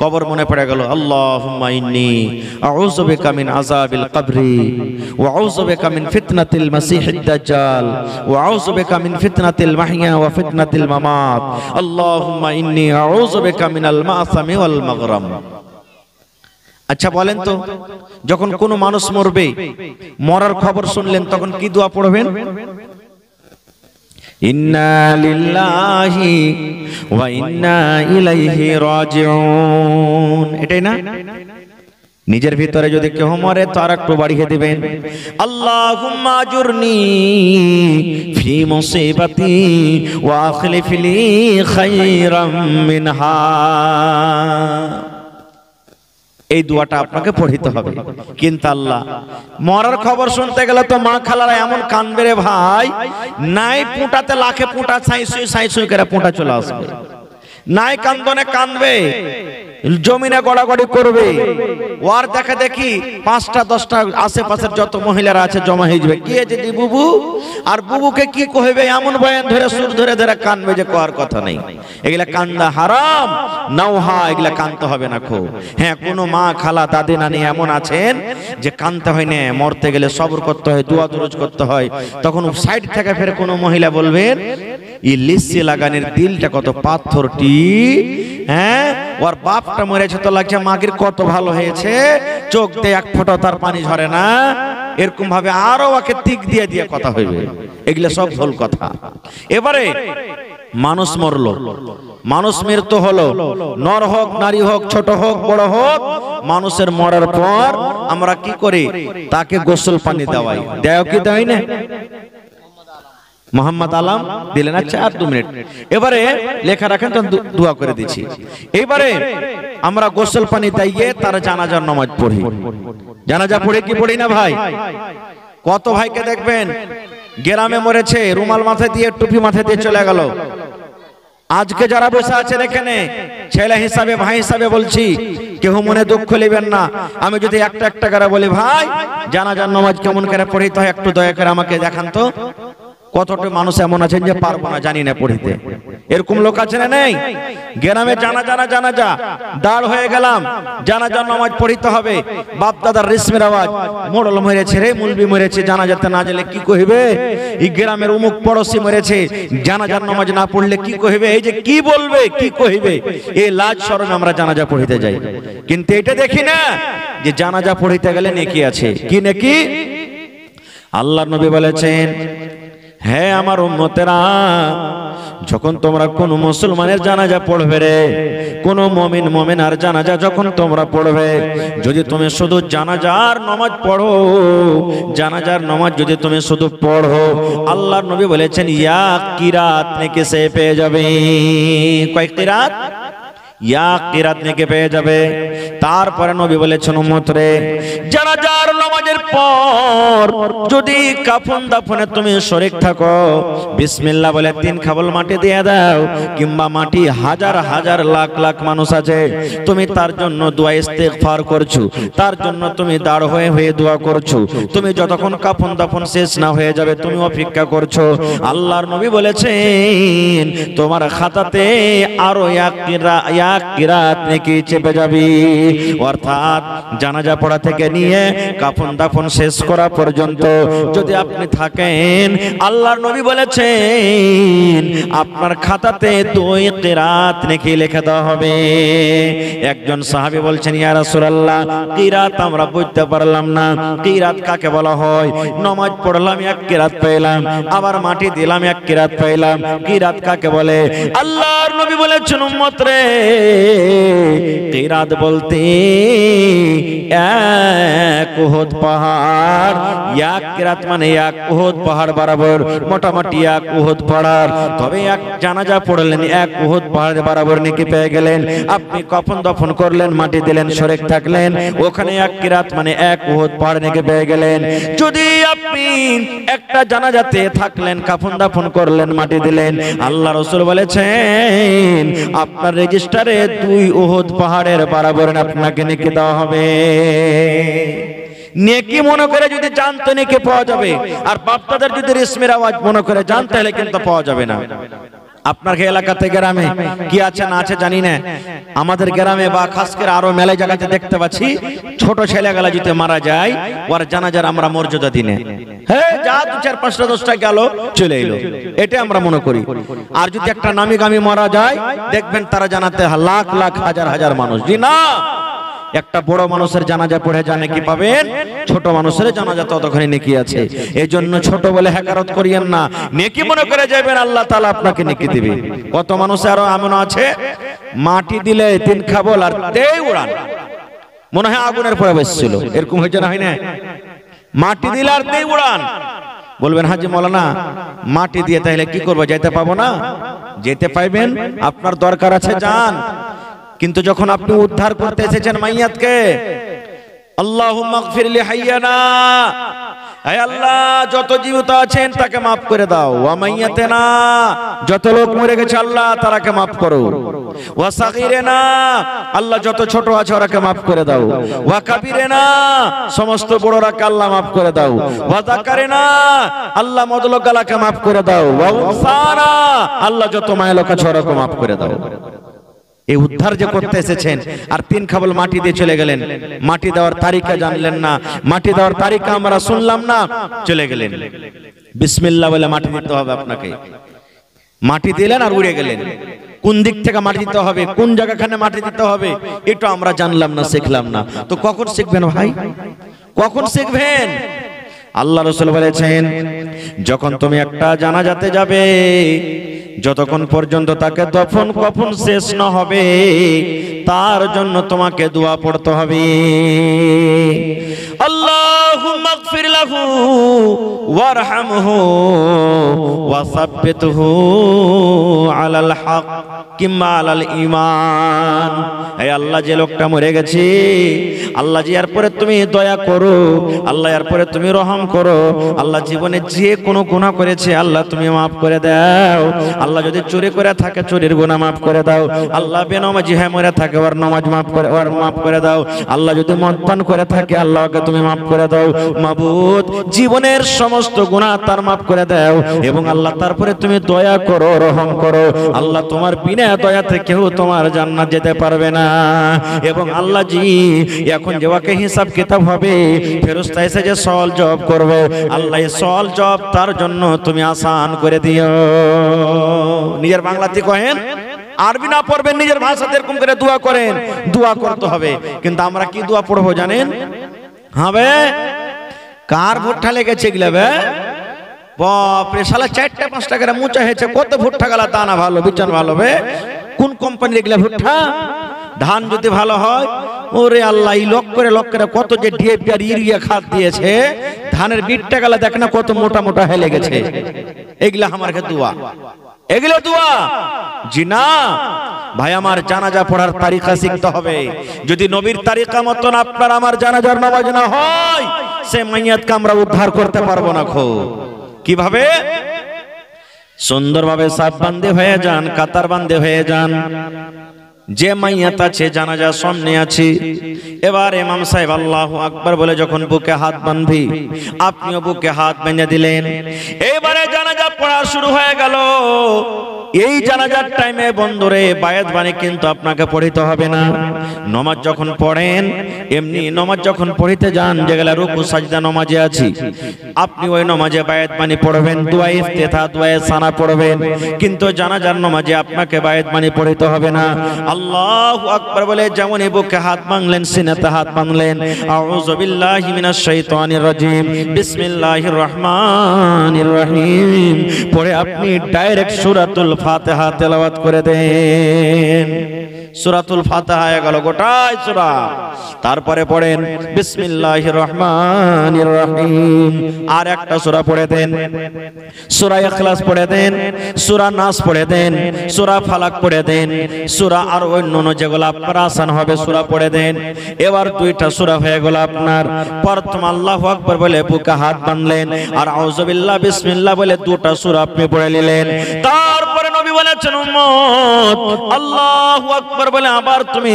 কবর মনে পড়ে গেল, আল্লাহুম্মা ইন্নী আউযু বিকা মিন আযাবিল কবরি ওয়া আউযু বিকা মিন ফিতনাতিল মাসিহিদ দাজ্জাল ওয়া আউযু বিকা মিন ফিতনাতিল মাহইয়া ওয়া ফিতনাতিল মামাত আল্লাহুম্মা ইন্নী আউযু বিকা মিনাল মাসামি ওয়াল মাগরাম। আচ্ছা বলেন তো, যখন কোনো মানুষ মরবে, মরার খবর শুনলেন, তখন কি দোয়া পড়বেন? ইন্না লিল্লাহি ওয়া ইন্না ইলাইহি রাজিউন, এটাই না? নিজের ভিতরে যদি কেউ মরে তো আর একটু বাড়িয়ে দিবেন, আল্লাহুম্মা আজুরনি ফি মুসিবাতি ওয়া আখলিফ লি খায়রাম মিনহা। এই দোয়াটা আপনাকে পড়িতে হবে। কিন্তু আল্লাহ, মরার খবর শুনতে গেলে তো মা খালারা এমন কানবে রে ভাই, নাই পুঁটাতে লাখে পুঁটা ছাই সুই করে পুঁটা চলে আসবে, নাই কান্দনে কানবে, জমিনে গড়াগড়ি করবে, ওর দেখা দেখি 5টা 10টা আশেপাশের যত মহিলারা আছে জমা হয়ে যাবে, কি আছে জি বুবু, আর বুবুকে কি কইবে এমন বয়ান ধরে সুর ধরে ধরে কানবে যে কোয়ার কথা নেই। এগুলা কান্দা হারাম, নাওহা, এগুলা কানতে হবে না খো। হ্যাঁ, কোনো মা খালা দাদি নানি এমন আছেন যে কানতে হয় না, মরতে গেলে সবর করতে হয়, দোয়া দরুদ করতে হয়, তখন সাইড থেকে ফের কোনো মহিলা বলবেন ই লিসি লাগানের দিলটা কত পাথরটি, হ্যাঁ ওর বাপটা মরেছে তো লাগছে মাগির কত ভালো হয়েছে, চোখ দিয়ে এক ফোঁটা তার পানি ঝরে না, এরকম ভাবে আরো ওকে তিক দিয়ে দিয়ে কথা হইবে। এগুলা সব ভুল কথা। এবারে মানুষ মরলো, মানুষ মৃত্যু হলো, নর হোক নারী হোক ছোট হোক বড় হোক, মানুষের মরার পর আমরা কি করি? তাকে গোসল পানি দেওয়াই, দেয় কি দেয় না? মোহাম্মদ আলম দিলেন, আচ্ছা আর 2 মিনিট, এবারে লেখা রাখেন তো দোয়া করে দিচ্ছি। এবারে আমরা গোসল পানি দিয়ে তার জানাজার নামাজ পড়ি। জানাজা পড়ে কি পড়ি না ভাই? কত ভাইকে দেখবেন গ্রামে মরেছে, রুমাল মাথায় দিয়ে টুপি মাথায় দিয়ে চলে গেল, আজকে যারা বসে আছেন এখানে, ছেলে হিসাবে ভাই হিসাবে বলছি, কেউ মনে দুঃখ নেবেন না। আমি যদি একটা একটা করে বলি, ভাই জানাজার নামাজ কেমন করে পড়িতে হয় একটু দয়া করে আমাকে দেখান তো। কতটা মানুষ এমন আছেন যে পারবো না, জানি না পড়িতে, এরকম লোক আছে না নেই? গ্রামে জানাজা দাঁড় হয়ে গেলাম, জানাজার নামাজ পড়িতে হবে, বাপ দাদার রেশমের আওয়াজ, মোড়ল মরেছে রে, মুলবি মরেছে, জানাজাতে না গেলে কি কহিবে? এই গ্রামের অমুক পড়োশি মরেছে, জানাজার নামাজ না পড়লে কি কহিবে? এই যে কি বলবে, কি কহিবে, এই লাজ শরম আমরা জানাজা পড়িতে যাই। কিন্তু এটা দেখি না যে জানাজা পড়িতে গেলে নেকি আছে। কি নেকি? আল্লাহর নবী বলেছেন, হে আমার উম্মতেরা, যখন তোমরা কোন মুসলমানের জানাজা পড়বে রে, কোন মুমিনার জানাজা যখন তোমরা পড়বে, যদি তুমি শুধু জানাজার নামাজ পড়ো, জানাজার নামাজ যদি তুমি শুধু পড়ো, আল্লাহর নবী বলেছেন ইয়া কিরাত নেকি সে পেয়ে যাবে। কয় কিরাত? ইয়া কিরাত নেকি পেয়ে যাবে। তারপরে নবী বলেছেন, উম্মত রে, জানাজার নামাজের পর যদি কাফন দাফনে তুমি শরীক থাকো, বিসমিল্লাহ বলে 3 খাবল মাটি দিয়ে দাও, কিংবা মাটি হাজার হাজার লাখ লাখ মানুষ আছে, তুমি তার জন্য দোয়া ইস্তেগফার করছো, তার জন্য তুমি দাঁড় হয়ে হয়ে দোয়া করছো, তুমি যতক্ষণ কাফন দাফন শেষ না হয়ে যাবে তুমি অপেক্ষা করছো, আল্লাহর নবী বলেছেন তোমার খাতাতে আরো এক কিরাত নেকি চেপে যাবে। অর্থাৎ জানাজা পড়া থেকে নিয়ে কাফন দাফন শেষ করা পর্যন্ত যদি আপনি থাকেন, আল্লাহর নবী বলেছেন আপনার খাতাতে 2 কিরাত নেকি লিখে দেওয়া হবে। একজন সাহাবী বলছেন, ইয়া রাসূলুল্লাহ, কিরাত আমরা বুঝতে পারলাম না, কিরাত কাকে বলা হয়? নামাজ পড়লাম 1 কিরাত পেলাম, আবার মাটি দিলাম 1 কিরাত পেলাম, কিরাত কাকে বলে? আল্লাহর নবী বলেছেন, উম্মত রে, কিরাত বলতে 1 উহুদ পাহাড়, 1 কিরাত মানে 1 উহুদ পাহাড় বরাবর, মোটামুটি 1 উহুদ পাহাড়। তবে এক জানাজা পড়লেন 1 উহুদ পাহাড় বরাবর নেকি পেয়ে গেলেন। আপনি কফন দফন করলেন, মাটি দিলেন, শরীক থাকলেন, ওখানে 1 কিরাত মানে 1 উহুদ পাহাড় নেকি পেয়ে গেলেন। যদি আপনি একটা জানাজাতে থাকলেন, কাফন দাফন করলেন, মাটি দিলেন, আল্লাহ রাসূল বলেছেন আপনার রেজিস্টারে 2 উহুদ পাহাড়ের বরাবর আপনাকে নেকি দেওয়া হবে। নেকি মনে করে যদি জানতো নেকি পাওয়া যাবে, আর বাপদাদার যদি রেশমের আওয়াজ মনে করে জান, তাহলে কিন্তু পাওয়া যাবে না। আপনার এলাকাতে গ্রামে কি আছে না আছে জানি না, আমাদের গ্রামে বা খাস করে আরো মেলা জায়গাতে দেখতে পাচ্ছি, ছোট ছেলেগুলা যদি মারা যায়, ওর জানাজার আমরা মর্যাদা দিনে, হ্যাঁ যা 2, 4, 5টা 10টা গেল চলে এলো, এটা আমরা মনে করি। আর যদি একটা নামি গামি মারা যায়, দেখবেন তারা জানাতে লাখ লাখ হাজার হাজার মানুষ। জি না, একটা বড় মানুষের জানাজা পড়ে যা নেকি পাবেন, ছোট মানুষের জানাজা ততখানি নেকি আছে। এই জন্য ছোট বলে হেকারত করিয়েন না, নেকি মনে করে যাবেন, আল্লাহ তাআলা আপনাকে নেকি দিবে। কত মানুষ আরো এমন আছে, মাটি দিলে 3 খাবল আর তেই উড়ান, মনে হয় আগুনের পরে বসছিল, এরকম হয়েছে না, হয় না? মাটি দিলে আর তেই উড়ান। বলবেন হাজি মাওলানা, মাটি দিয়ে তাহলে কি করবো, যেতে পাবো না? যেতে পাইবেন, আপনার দরকার আছে যান। কিন্তু যখন আপনি উদ্ধার করতে এসেছেন মাইয়াতকে, আল্লাহুম্মা গফির লি হাইয়ানা, হে আল্লাহ যত জীবিত আছেন তাকে maaf করে দাও, ওয়া মাইয়াতেনা, যত লোক মরে গেছে আল্লাহ তারাকে maaf করো, ওয়া সাগীরেনা, আল্লাহ যত ছোট আছে ওরাকে maaf করে দাও, ওয়া কাবীরেনা, সমস্ত বড়রাকে আল্লাহ maaf করে দাও, ওয়া যাকারেনা, আল্লাহ মদলকালাকে maaf করে দাও, ওয়া উনসানা, আল্লাহ যত মায়া লোক আছে ওরাকে maaf করে দাও। এই উদ্ধার যে করতে এসেছেন আর 3 খাবল মাটি দিয়ে চলে গেলেন, মাটি দেওয়ার তারিখা জানলেন না, মাটি দেওয়ার তারিখা আমরা শুনলাম না, চলে গেলেন। বিসমিল্লাহ বলে মাটি দিতে হবে আপনাকে, মাটি দিলেন আর উড়ে গেলেন। কোন দিক থেকে মাটি দিতে হবে, কোন জায়গাখানে মাটি দিতে হবে, এটা আমরা জানলাম না, শিখলাম না। তো কখন শিখবেন ভাই, কখন শিখবেন? আল্লাহ রাসূল বলেছেন, যখন তুমি একটা জানাজাতে যাবে, যতক্ষণ পর্যন্ত তাকে দফন কফন শেষ না হবে, তার জন্য তোমাকে দোয়া পড়তে হবে। আল্লাহুম্মা গফির লাহু ওয়ারহামহু ওয়াসাব্বিতহু আলাল হক কিংবা আলাল ঈমান। হে আল্লাহ, যে লোকটা মরে গেছে, আল্লাহ জি এরপরে তুমি দয়া করো, আল্লাহ এরপরে তুমি রহম করো। আল্লাহ জীবনে যে কোনো গুনাহ করেছে আল্লাহ তুমি মাফ করে দাও। আল্লাহ যদি চুরি করে থাকে চুরির গুনাহ মাফ করে দাও। আল্লাহ বেনামাজি হয়ে মরে থাকে ওর নামাজ মাফ করে দাও। আল্লাহ যদি মদপান করে থাকে আল্লাহকে তুমি মাফ করে দাও। মাবুদ, জীবনের সমস্ত গুনাহ তার মাফ করে দাও এবং আল্লাহ তারপরে তুমি দয়া করো, রহম করো। আল্লাহ, তোমার বিনা দয়াতে কেউ তোমার জান্নাত যেতে পারবে না। এবং আল্লাহ জি এখন যে ওকে হিসাব কিতাব হবে, ফেরেশতা এসে যে সওয়াল জবাব করবে, আল্লাহ এই সওয়াল জবাব তার জন্য তুমি আসান করে দিও। নিজের বাংলাতে কহেন, আরবি না পড়বেন, নিজের ভাষাতে এরকম করে দোয়া করেন। দোয়া করতে হবে, কিন্তু আমরা কি দোয়া পড়বো জানেন? হবে কার ভুট্টা লেগেছে এগুলা বে বাপরে, শালা 4-5 টাকা মুচা হয়েছে, কত ভুট্টা গেলা দানা ভালো, বিচার ভালো বে। কোন কোম্পানির এগুলা ভুট্টা? ধান যদি ভালো হয়, ওরে আল্লাহ, এই লক করে কত যে ডিএপি আর ইউরিয়া খাদ দিয়েছে, ধানের বিটটা গেলা দেখ না কত মোটা মোটা হয়ে লেগেছে। এগুলা আমার কাছে দোয়া, এগুলো দোয়া জি না ভাই। আমার জানাজা পড়ার তারিকা শিখতে হবে। যদি নবীর তারিকা মতন আপনার আমার জানাজার নামাজ না হয়, সে মাইয়াতকে আমরা উদ্ধার করতে পারবো না। কিভাবে? সুন্দরভাবে সাফ বান্দে হয়ে যান, কাতার বান্দে হয়ে যান। যে মাইয়াত আছে জানাজা সামনে আছে, এবার ইমাম সাহেব আল্লাহু আকবার বলে যখন বুকে হাত বাঁধবি, আপনিও বুকে হাত বেঁধে দিলেন। এবারে জানাজা পড়া শুরু হয়ে গেল। এই জানাজার টাইমে বন্ধুরে বায়াত বাণী কিন্তু আপনাকে পড়িতে হবে না। নামাজ যখন পড়েন, এমনি নামাজ যখন পড়িতে যান, যেগুলা রুকু সাজদা নামাজে আছি, আপনি ওই নামাজে বায়াত বাণী পড়বেন, দোয়া ইফতিতাহ, দোয়া সানা পড়বেন। কিন্তু জানাজার নামাজে আপনাকে বায়াত বাণী পড়িতে হবে না। আল্লাহু আকবার বলে যেমন বুকে হাত বাঁধলেন, সিনাতে হাত বাঁধলেন, আউযু বিল্লাহি মিনাশ শাইতানির রাজিম, বিসমিল্লাহির রহমানির রহিম পড়ে আপনি ডাইরেক্ট সূরাতুল ফাতিহা তেলাওয়াত করে দেন। সূরাতুল ফাতিহা গেল গোটাই সূরা। তারপরে পড়েন বিসমিল্লাহির রহমানির রহিম, আর একটা সূরা পড়ে দেন, সূরা ইখলাস পড়ে দেন, সূরা নাস পড়ে দেন, সূরা ফালাক পড়ে দেন, সূরা আর অন্যান্য যেগুলো আপনার আসান হবে সূরা পড়ে দেন। এবার দুইটা সূরা হয়ে গেল আপনার। প্রথম আল্লাহু আকবার বলে বুকে হাত বাঁধলেন, আর আউযু বিল্লাহ বিসমিল্লাহ বলে দুটো সূরা আপনি পড়ে নিলেন। তারপরে নবী বলেছেন, উম্মত আল্লাহু আকবার বলে আবার তুমি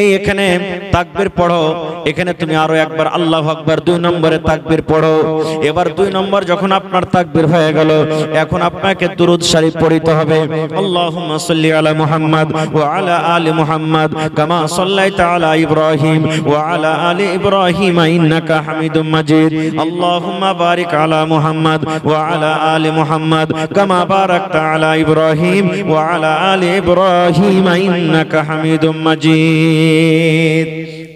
এই এখানে তাকবীর পড়ো। এখানে তুমি আরো একবার আল্লাহু আকবার 2 নম্বরে তাকবীর পড়ো। এবার 2 নম্বর যখন আপনার তাকবীর হয়ে গেল, এখন আপনাকে দুরূদ শরীফ পড়তে হবে। আল্লাহুম্মা সাল্লি আলা মুহাম্মাদ ওয়া আলা আলি মুহাম্মাদ কামা সাল্লাইতা আলা ইব্রাহিম ওয়া আলা আলি ইব্রাহিম ইন্নাকা হামিদুম মাজিদ। আল্লাহুম্মা বারিক আলা মুহাম্মাদ ওয়া আলা আলি মুহাম্মাদ কামা বারাকতা আলা ইব্রাহিম ওয়া আলা আলি ইব্রাহিম ইন্নাকা হামিদুম মাজিদ।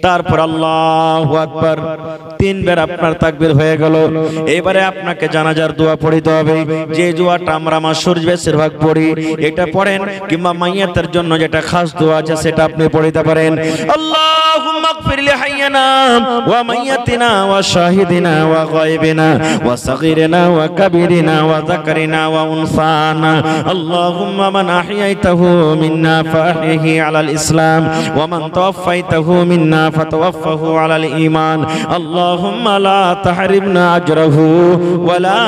তারপর আল্লাহু আকবার 3 বার আপনার তাকবীর হয়ে গেল। এবারে আপনাকে জানাজার দোয়া পড়িতে হবে। যে দোয়াটা আমরা মাসুর বেশিরভাগ পড়ি, এটা পড়েন, কিংবা মাইয়াতের জন্য যেটা খাস দোয়া আছে সেটা আপনি পড়িতে পারেন। আল্লাহুম্মা ইগফির লি হাইয়িনা ওয়া মাইয়াতিনা ওয়া শাহিদিনা ওয়া গায়বিনা ওয়া সাগীরিনা ওয়া কাবীরিনা ওয়া যাকারিনা ওয়া উনসানা। আল্লাহুম্মা মান আহইয়াইতাহু মিন্না ফাহইহি আলাল ইসলাম ওয়া মান তাওয়াফাইতাহু মিন্না ফাতাওয়াফাহু আলাল ঈমান। আল্লাহুম্মা লা তাহরিমনা আজরাহু ওয়া লা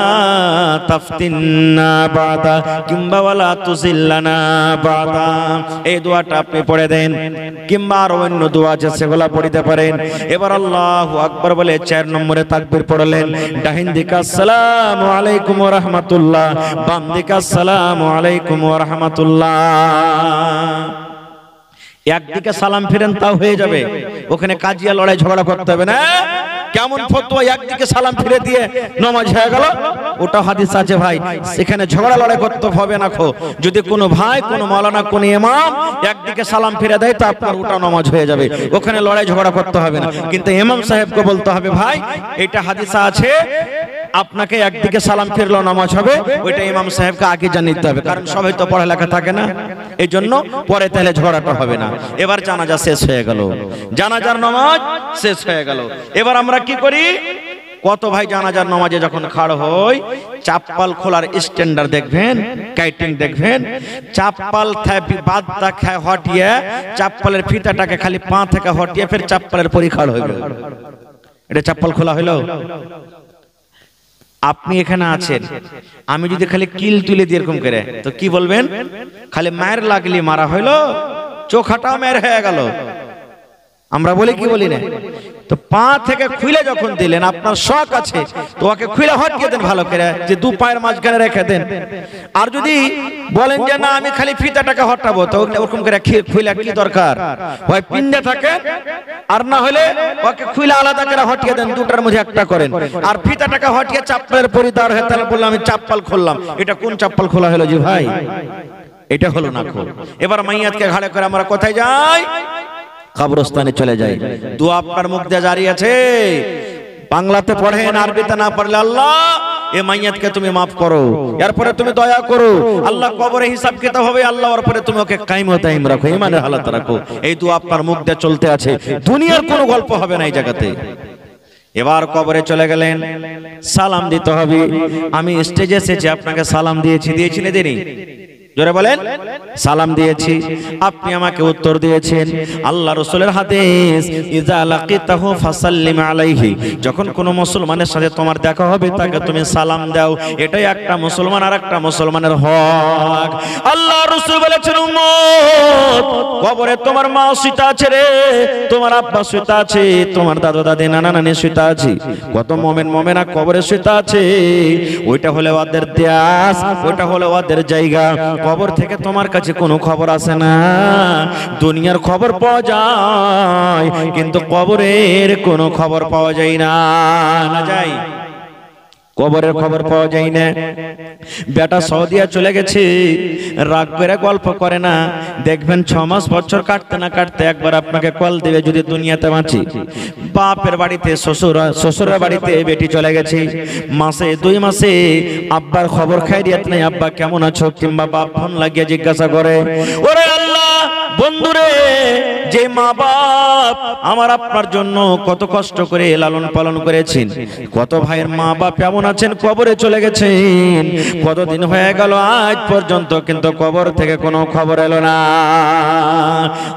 তাফতিননা বাদা কিংবা ওয়া লা তুযিল্লানা বাদা। এই দোয়াটা আপনি পড়ে দেন, কিংবা আর অন্য দোয়া আছে সেগুলো পড়িতে পারেন। এবার আল্লাহু আকবার বলে 4 নম্বরে তাকবীর পড়লেন। ডাহিন দিকে আসসালামু আলাইকুম ওয়া রাহমাতুল্লাহ, বাম দিকে আসসালামু আলাইকুম ওয়া রাহমাতুল্লাহ। একদিকে সালাম ফিরেন তাও হয়ে যাবে, ওখানে কাজিয়া লড়াই ঝগড়া করতে হবে না। কেমন ফতোয়া, একদিকে সালাম ফিরে দিয়ে নামাজ হয়ে গেল, ওটা হাদিস আছে ভাই, সেখানে ঝগড়া লড়াই করতে হবে না। যদি কোনো ভাই, কোনো মাওলানা, কোনো ইমাম একদিকে সালাম ফিরে দেয় তো আপনার ওটা নামাজ হয়ে যাবে, ওখানে লড়াই ঝগড়া করতে হবে না। কিন্তু ইমাম সাহেবকে বলতে হবে, ভাই এটা হাদিস আছে, আপনাকে একদিকে সালাম ফিরলো নামাজ হবে, ওইটা ইমাম সাহেবকে আগে জানিয়ে হবে, কারণ সবাই তো পড়ালেখা থাকে না, এই জন্য পরে তাহলে ঝগড়াটা হবে না। এবার জানাজা শেষ হয়ে গেল, জানাজার নামাজ শেষ হয়ে গেল। এবার আমরা কি করি? কত ভাই জানাজার নামাজে যখন খাড় হয় চাপ্পাল খোলার স্ট্যান্ডার্ড দেখবেন, কাইটিং দেখবেন, চাপ্পাল বাদটা খায় হটিয়ে চাপ্পালের ফিতাটাকে খালি পা থেকে হটিয়ে ফের চাপ্পালের পরি খাড় হইল। এটা চাপ্পাল খোলা হইল? আপনি এখানে আছেন, আমি যদি খালি কিল তুলে দিয়ে এরকম করে, তো কি বলবেন? খালি মায়ের লাগলি মারা হইলো, চোখাটাও মায়ের হয়ে গেল। আমরা বলি কি বলি না? তো পা থেকে খুলে যখন দিলেন, আপনার শখ আছে তো ওকে খুলে হটিয়ে দেন ভালো করে, যে দু পায়ের মাঝখানে রেখে দেন। আর যদি বলেন যে না আমি খালি ফিতাটাকে হটাবো, তো ওরকম করে খুলে কি দরকার? হয় পিণ্ডে থাকে, আর না হলে ওকে খুলে আলাদা করে হটিয়ে দেন, দুটার মধ্যে একটা করেন। আর ফিতাটাকে হটিয়ে চাপ্পালের পরিদার হয়ে তাহলে বললাম আমি চাপ্পাল খুললাম। এটা কোন চাপ্পাল খোলা হলো জি ভাই? এটা হলো না খোল। এবার মাইয়াতকে ঘাড়ে করে আমরা কোথায় যাই? কবরস্থানে চলে যাই। দোয়া আপনার মুখ দিয়ে জারি আছে, বাংলাতে পড়েন, আরবিতে না পারলে আল্লাহ এ মাইয়াতকে তুমি মাফ করো, এরপরে তুমি দয়া করো, আল্লাহ কবরে হিসাব কিতাব হবে, আল্লাহ এরপরে তুমি ওকে কায়েম ও দায়েম রাখো, ঈমানের হালাত রাখো। এই দোয়া আপনার মুখ দিয়ে চলতে আছে, দুনিয়ার কোনো গল্প হবে না এই জায়গাতে। এবার কবরে চলে গেলেন, সালাম দিতে হবে। আমি স্টেজে এসেছি, আপনাকে সালাম দিয়েছি, দিয়েছি না দেনি? জোরে বলেন। সালাম দিয়েছি, আপনি আমাকে উত্তর দিয়েছেন। আল্লাহ রাসূলের হাদিস, ইজা লাকিতাহু ফাসাল্লিম আলাইহি, যখন কোন মুসলমানের সাথে তোমার দেখা হবে তাকে তুমি সালাম দাও। এটাই একটা মুসলমান আর একটা মুসলমানের হক। আল্লাহ রাসূল বলেছেন, উম্মত কবরে তোমার মা শুইতা আছে রে, তোমার আব্বা শুইতা আছে, তোমার দাদা দাদি নানা নানি শুইতা আছে, কত মুমিন মুমিনা কবরে শুইতা আছে। ওইটা হলো ওদের দেশ, ওইটা হলো ওদের জায়গা। কবর থেকে তোমার কাছে কোনো খবর আসে না। দুনিয়ার খবর পাওয়া যায়, কিন্তু কবরের কোনো খবর পাওয়া যায় না। না যায়? কবরের খবর পাওয়া যায় না। বেটা সৌদিয়া চলে গেছে, রাগ করে গল্প করে না, দেখবেন 6 মাস বছর কাটতে না কাটতে একবার আপনাকে কল দেবে, যদি দুনিয়াতে বাঁচি। বাপের বাড়িতে শ্বশুরের বাড়িতে বেটি চলে গেছে, মাসে 2 মাসে আব্বার খবর খাইরিয়াত নাই, আব্বা কেমন আছো, কিংবা বাপ ফোন লাগিয়ে জিজ্ঞাসা করে। ওরে আল্লাহ বন্ধুরে, যে মা বাপ আমার আপনার জন্য কত কষ্ট করে লালন পালন করেছেন, কত ভাইয়ের মা বাপ কেমন আছেন, কবরে চলে গেছেন, কতদিন হয়ে গেল আজ পর্যন্ত, কিন্তু কবর থেকে কোনো খবর এলো না।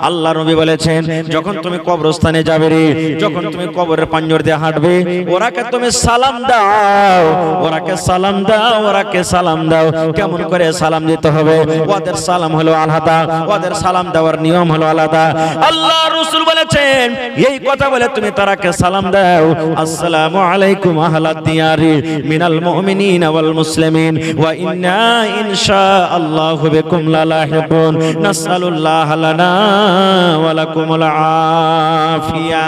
আল্লাহ নবী বলেছেন, যখন তুমি কবরস্থানে যাবে রে, যখন তুমি কবরের পাঞ্জর দিয়ে হাঁটবে, ওরাকে তুমি সালাম দাও, ওরাকে সালাম দাও, ওরাকে সালাম দাও। কেমন করে সালাম দিতে হবে? ওদের সালাম হলো আলাদা, ওদের সালাম দেওয়ার নিয়ম হলো আলাদা। আল্লাহ রাসূল বলেছেন, এই কথা বলে তুমি তারাকে সালাম দাও, আসসালামু আলাইকুম আহলাদ দিয়ারি মিনাল মুমিনিনা ওয়াল মুসলিমিন ওয়া ইন্না ইনশাআল্লাহু বিকুম লালাহিকুন, নাসআলুল্লাহ লানা ওয়া লাকুমুল আফিয়া।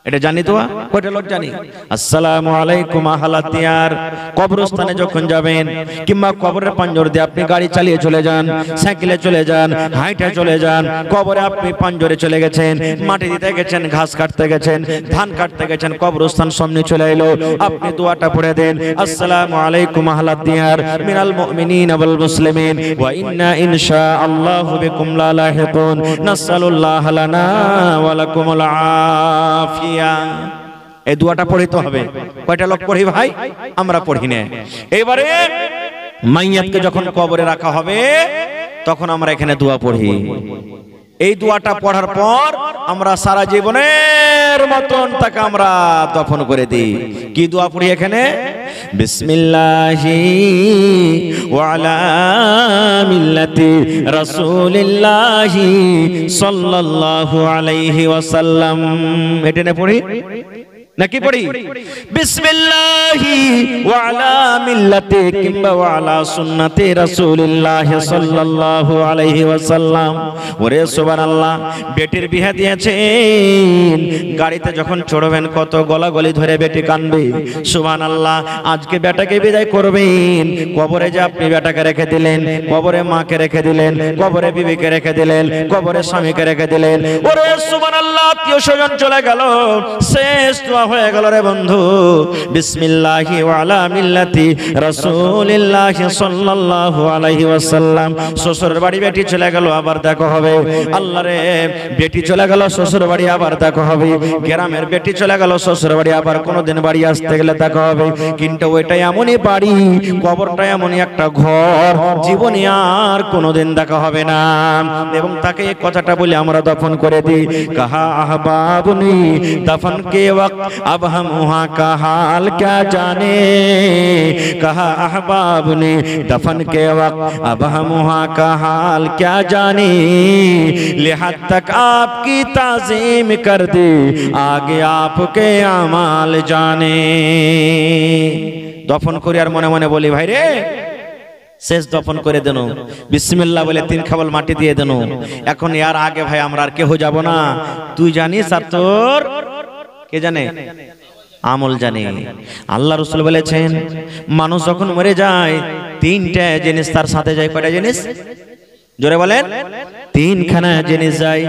এটা জানি তো, কয়টা লোক জানি? আসসালামু আলাইকুম আহলাদ দিয়ার। কবরস্থানে যখন যাবেন, কিংবা কবরের পাঞ্জর দিয়ে আপনি গাড়ি চালিয়ে চলে যান, সাইকেলে চলে যান, হাঁটে চলে যান, কবরে আপনি পাঞ্জরে চলে গেছেন, মাটি দিতে গেছেন, ঘাস কাটতে গেছেন, ধান কাটতে গেছেন, কবরস্থান সামনে চলে এলো, আপনি দোয়াটা পড়ে দেন, আসসালামু আলাইকুম আহলাদ দিয়ার মিনাল মুমিনিনা ওয়াল মুসলিমিন ওয়া ইন্না ইনশাআল্লাহু বিকুম লালাহিকুন, নাসআলুল্লাহ লানা ওয়া লাকুমুল আফিয়া। এই দোয়াটা পড়িতে হবে। কয়টা লোক পড়ি ভাই? আমরা পড়ি না। এবারে মাইয়াতকে যখন কবরে রাখা হবে, তখন আমরা এখানে দোয়া পড়ি। এই দোয়াটা পড়ার পর আমরা সারা জীবনের মতন তাকে আমরা দফন করে দিই। কি দোয়া পড়ি এখানে? বিসমিল্লাহি ওয়া আলা মিল্লাতি রাসূলিল্লাহি সাল্লাল্লাহু আলাইহি ওয়াসাল্লাম। এটা না পড়ি নাকি পড়ি? বিসমিল্লাহি ওয়া আলা মিল্লাতি কিংবা ওয়া আলা সুন্নতি রাসূলিল্লাহি সাল্লাল্লাহু আলাইহি ওয়াসাল্লাম। ওরে সুবহানাল্লাহ, বেটির বিয়ে দিয়েছেন, গাড়িতে যখন চড়বেন কত গলাগলি ধরে বেটি কাঁদবে। সুবহানাল্লাহ, আজকে বেটাকে বিদায় করবেন, কবরে যে আপনি বেটাকে রেখে দিলেন, কবরে মাকে রেখে দিলেন, কবরে বিবিকে রেখে দিলেন, কবরে স্বামীকে রেখে দিলেন। ওরে সুবহানাল্লাহ, আত্মীয় স্বজন চলে গেল, শেষ দোয়া হয়ে গেল রে বন্ধু। বিসমিল্লাহি ওয়া আলা মিল্লাতি রাসূলিল্লাহি সাল্লাল্লাহু আলাইহি ওয়াসাল্লাম। শ্বশুরের বাড়ি বেটি চলে গেল, আবার দেখা হবে। আল্লাহ রে, বেটি চলে গেল শ্বশুর বাড়ি, আবার দেখা হবে। গ্রামের বেটি চলে গেল শ্বশুর বাড়ি, আবার কোনোদিন বাড়ি আসতে গেলে দেখা হবে। কিন্তু ওইটা এমনই বাড়ি, কবরটা এমনই একটা ঘর, জীবনে আর কোনোদিন দেখা হবে না। এবং তাকে এই কথাটা বলে আমরা দফন করে দিই। কাহা আহবাবনি দফন কে ওয়াক্ত अब हम वहाँ का हाल क्या जाने, कहा अहबाब ने दफन के वक्त अब हम वहाँ का हाल क्या जाने, लिहाज तक आपकी ताज़ीम कर दी आगे आपके अमाल जाने। दफन করে আর মনে মনে বলি, ভাই রে শেষ দফন করে দেন, বিসমিল্লাহ বলে 3 খাবল মাটি দিয়ে দেন। এখন यार আগে ভাই আমরা আর কেউ যাব না, তুই জানিস আর তোর কে জানে, আমল জানে। আল্লাহ রাসূল বলেছেন মানুষ যখন মরে যায় 3টা জিনিস তার সাথে যায়। কয়টা জিনিস? জোরে বলেন। 3খানা জিনিস যায়।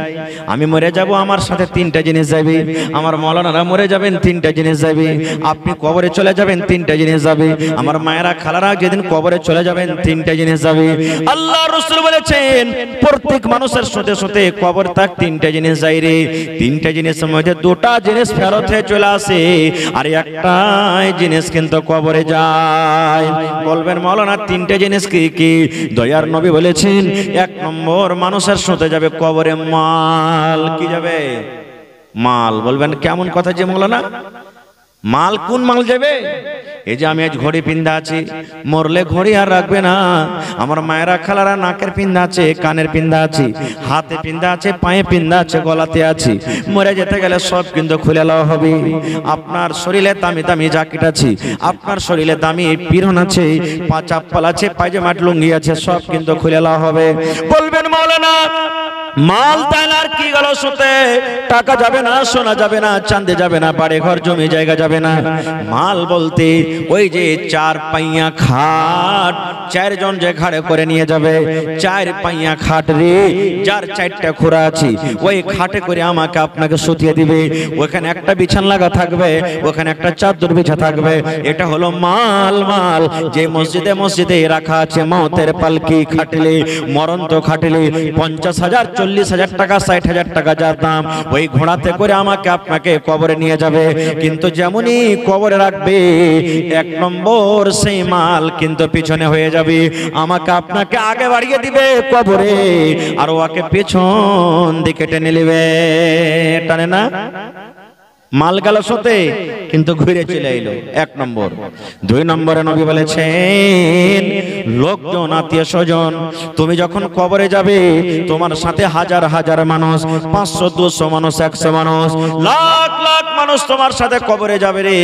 আমি মরে যাব, আমার সাথে 3টা জিনিস যাবে। আমার মাওলানারা মরে যাবেন, 3টা জিনিস যাবে। আপনি কবরে চলে যাবেন, 3টা জিনিস যাবে। আমার মায়েরা খালারা যেদিন কবরে চলে যাবেন, 3টা জিনিস যাবে। আল্লাহ রাসূল বলেছেন প্রত্যেক মানুষের সাথে সাথে কবর তাক 3টা জিনিস যায় রে। 3টা জিনিসের মধ্যে 2টা জিনিস ফেরত হয়ে চলে আসে, আর একটাই জিনিস কিন্তু কবরে যায়। বলবেন মাওলানা 3টা জিনিস কি কি? দয়ার নবী বলেছেন 1 নম্বর মানুষের সাথে যাবে কবরে মাল। কি যাবে? মাল। বলবেন কেমন কথা যে মাওলানা, মাল কোন মাল যাবে? এই যে আমি আজ ঘড়ি পিন্দা আছি, মরলে ঘড়ি আর রাখবে না। আমার মায়েরা খালারা নাকের পিন্দা আছে, কানের পিন্দা আছে, হাতে পিন্দা আছে, পায়ে পিন্দা আছে, গলাতে আছে। মরে যেতে গেলে সব কিন্তু খুলে লওয়া হবে। আপনার শরীরে দামি দামি জ্যাকেট আছে, আপনার শরীরে দামি পিরন আছে, চাপ্পল আছে, পায়জামা লুঙ্গি আছে, সব কিন্তু খুলে লওয়া হবে। বলবেন মাওলানা মাল তাইলার কি গেল শুতে? টাকা যাবে না, সোনা যাবে না, চাঁদে যাবে না, বাড়ি ঘর জমি জায়গা যাবে না। মাল বলতে ওই যে 4 পাইয়া খাট 4 জন যে ঘাড়ে করে নিয়ে যাবে, 4 পাইয়া খাট রে, যার 4টা খোরা আছে, ওই খাটে করে আমাকে আপনাকে শুতিয়ে দিবে। ওখানে একটা বিছানা লাগা থাকবে, ওখানে একটা চাদর বিছা থাকবে। এটা হলো মাল। মাল যে মসজিদে মসজিদে রাখা আছে, মওতের পালকি খাটলে, মরন্ত খাটলে 50,000 40,000 টাকা 60,000 টাকা যার দাম, ওই ঘোড়াতে করে আমাকে আপনাকে কবরে নিয়ে যাবে। কিন্তু যেমনই কবরে রাখবে 1 নম্বর সেই মাল কিন্তু পিছনে হয়ে যাবে। আমাকে আপনাকে আগে বাড়িয়ে দিবে কবরে, আর ওকে পেছন দিকে টেনে নেবে। টানে না? মাল গেল সতে, কিন্তু ঘুরে চলে এলো। 1 নম্বর। 2 নম্বরে নবী বলেছেন লোকজন, আত্মীয় স্বজন, তুমি যখন কবরে যাবে তোমার সাথে হাজার হাজার মানুষ, 500 200 মানুষ, 100 মানুষ, লাখ লাখ মানুষ তোমার সাথে কবরে যাবে রে।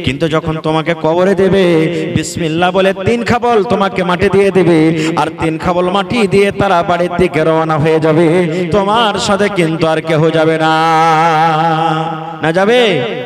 কিন্তু যখন তোমাকে কবরে দেবে বিসমিল্লাহ বলে 3 খাবল তোমাকে মাটি দিয়ে দেবে, আর 3 খাবল মাটি দিয়ে তারা বাড়ির দিকে রওনা হয়ে যাবে। তোমার সাথে কিন্তু আর কেউ যাবে না। না যাবে?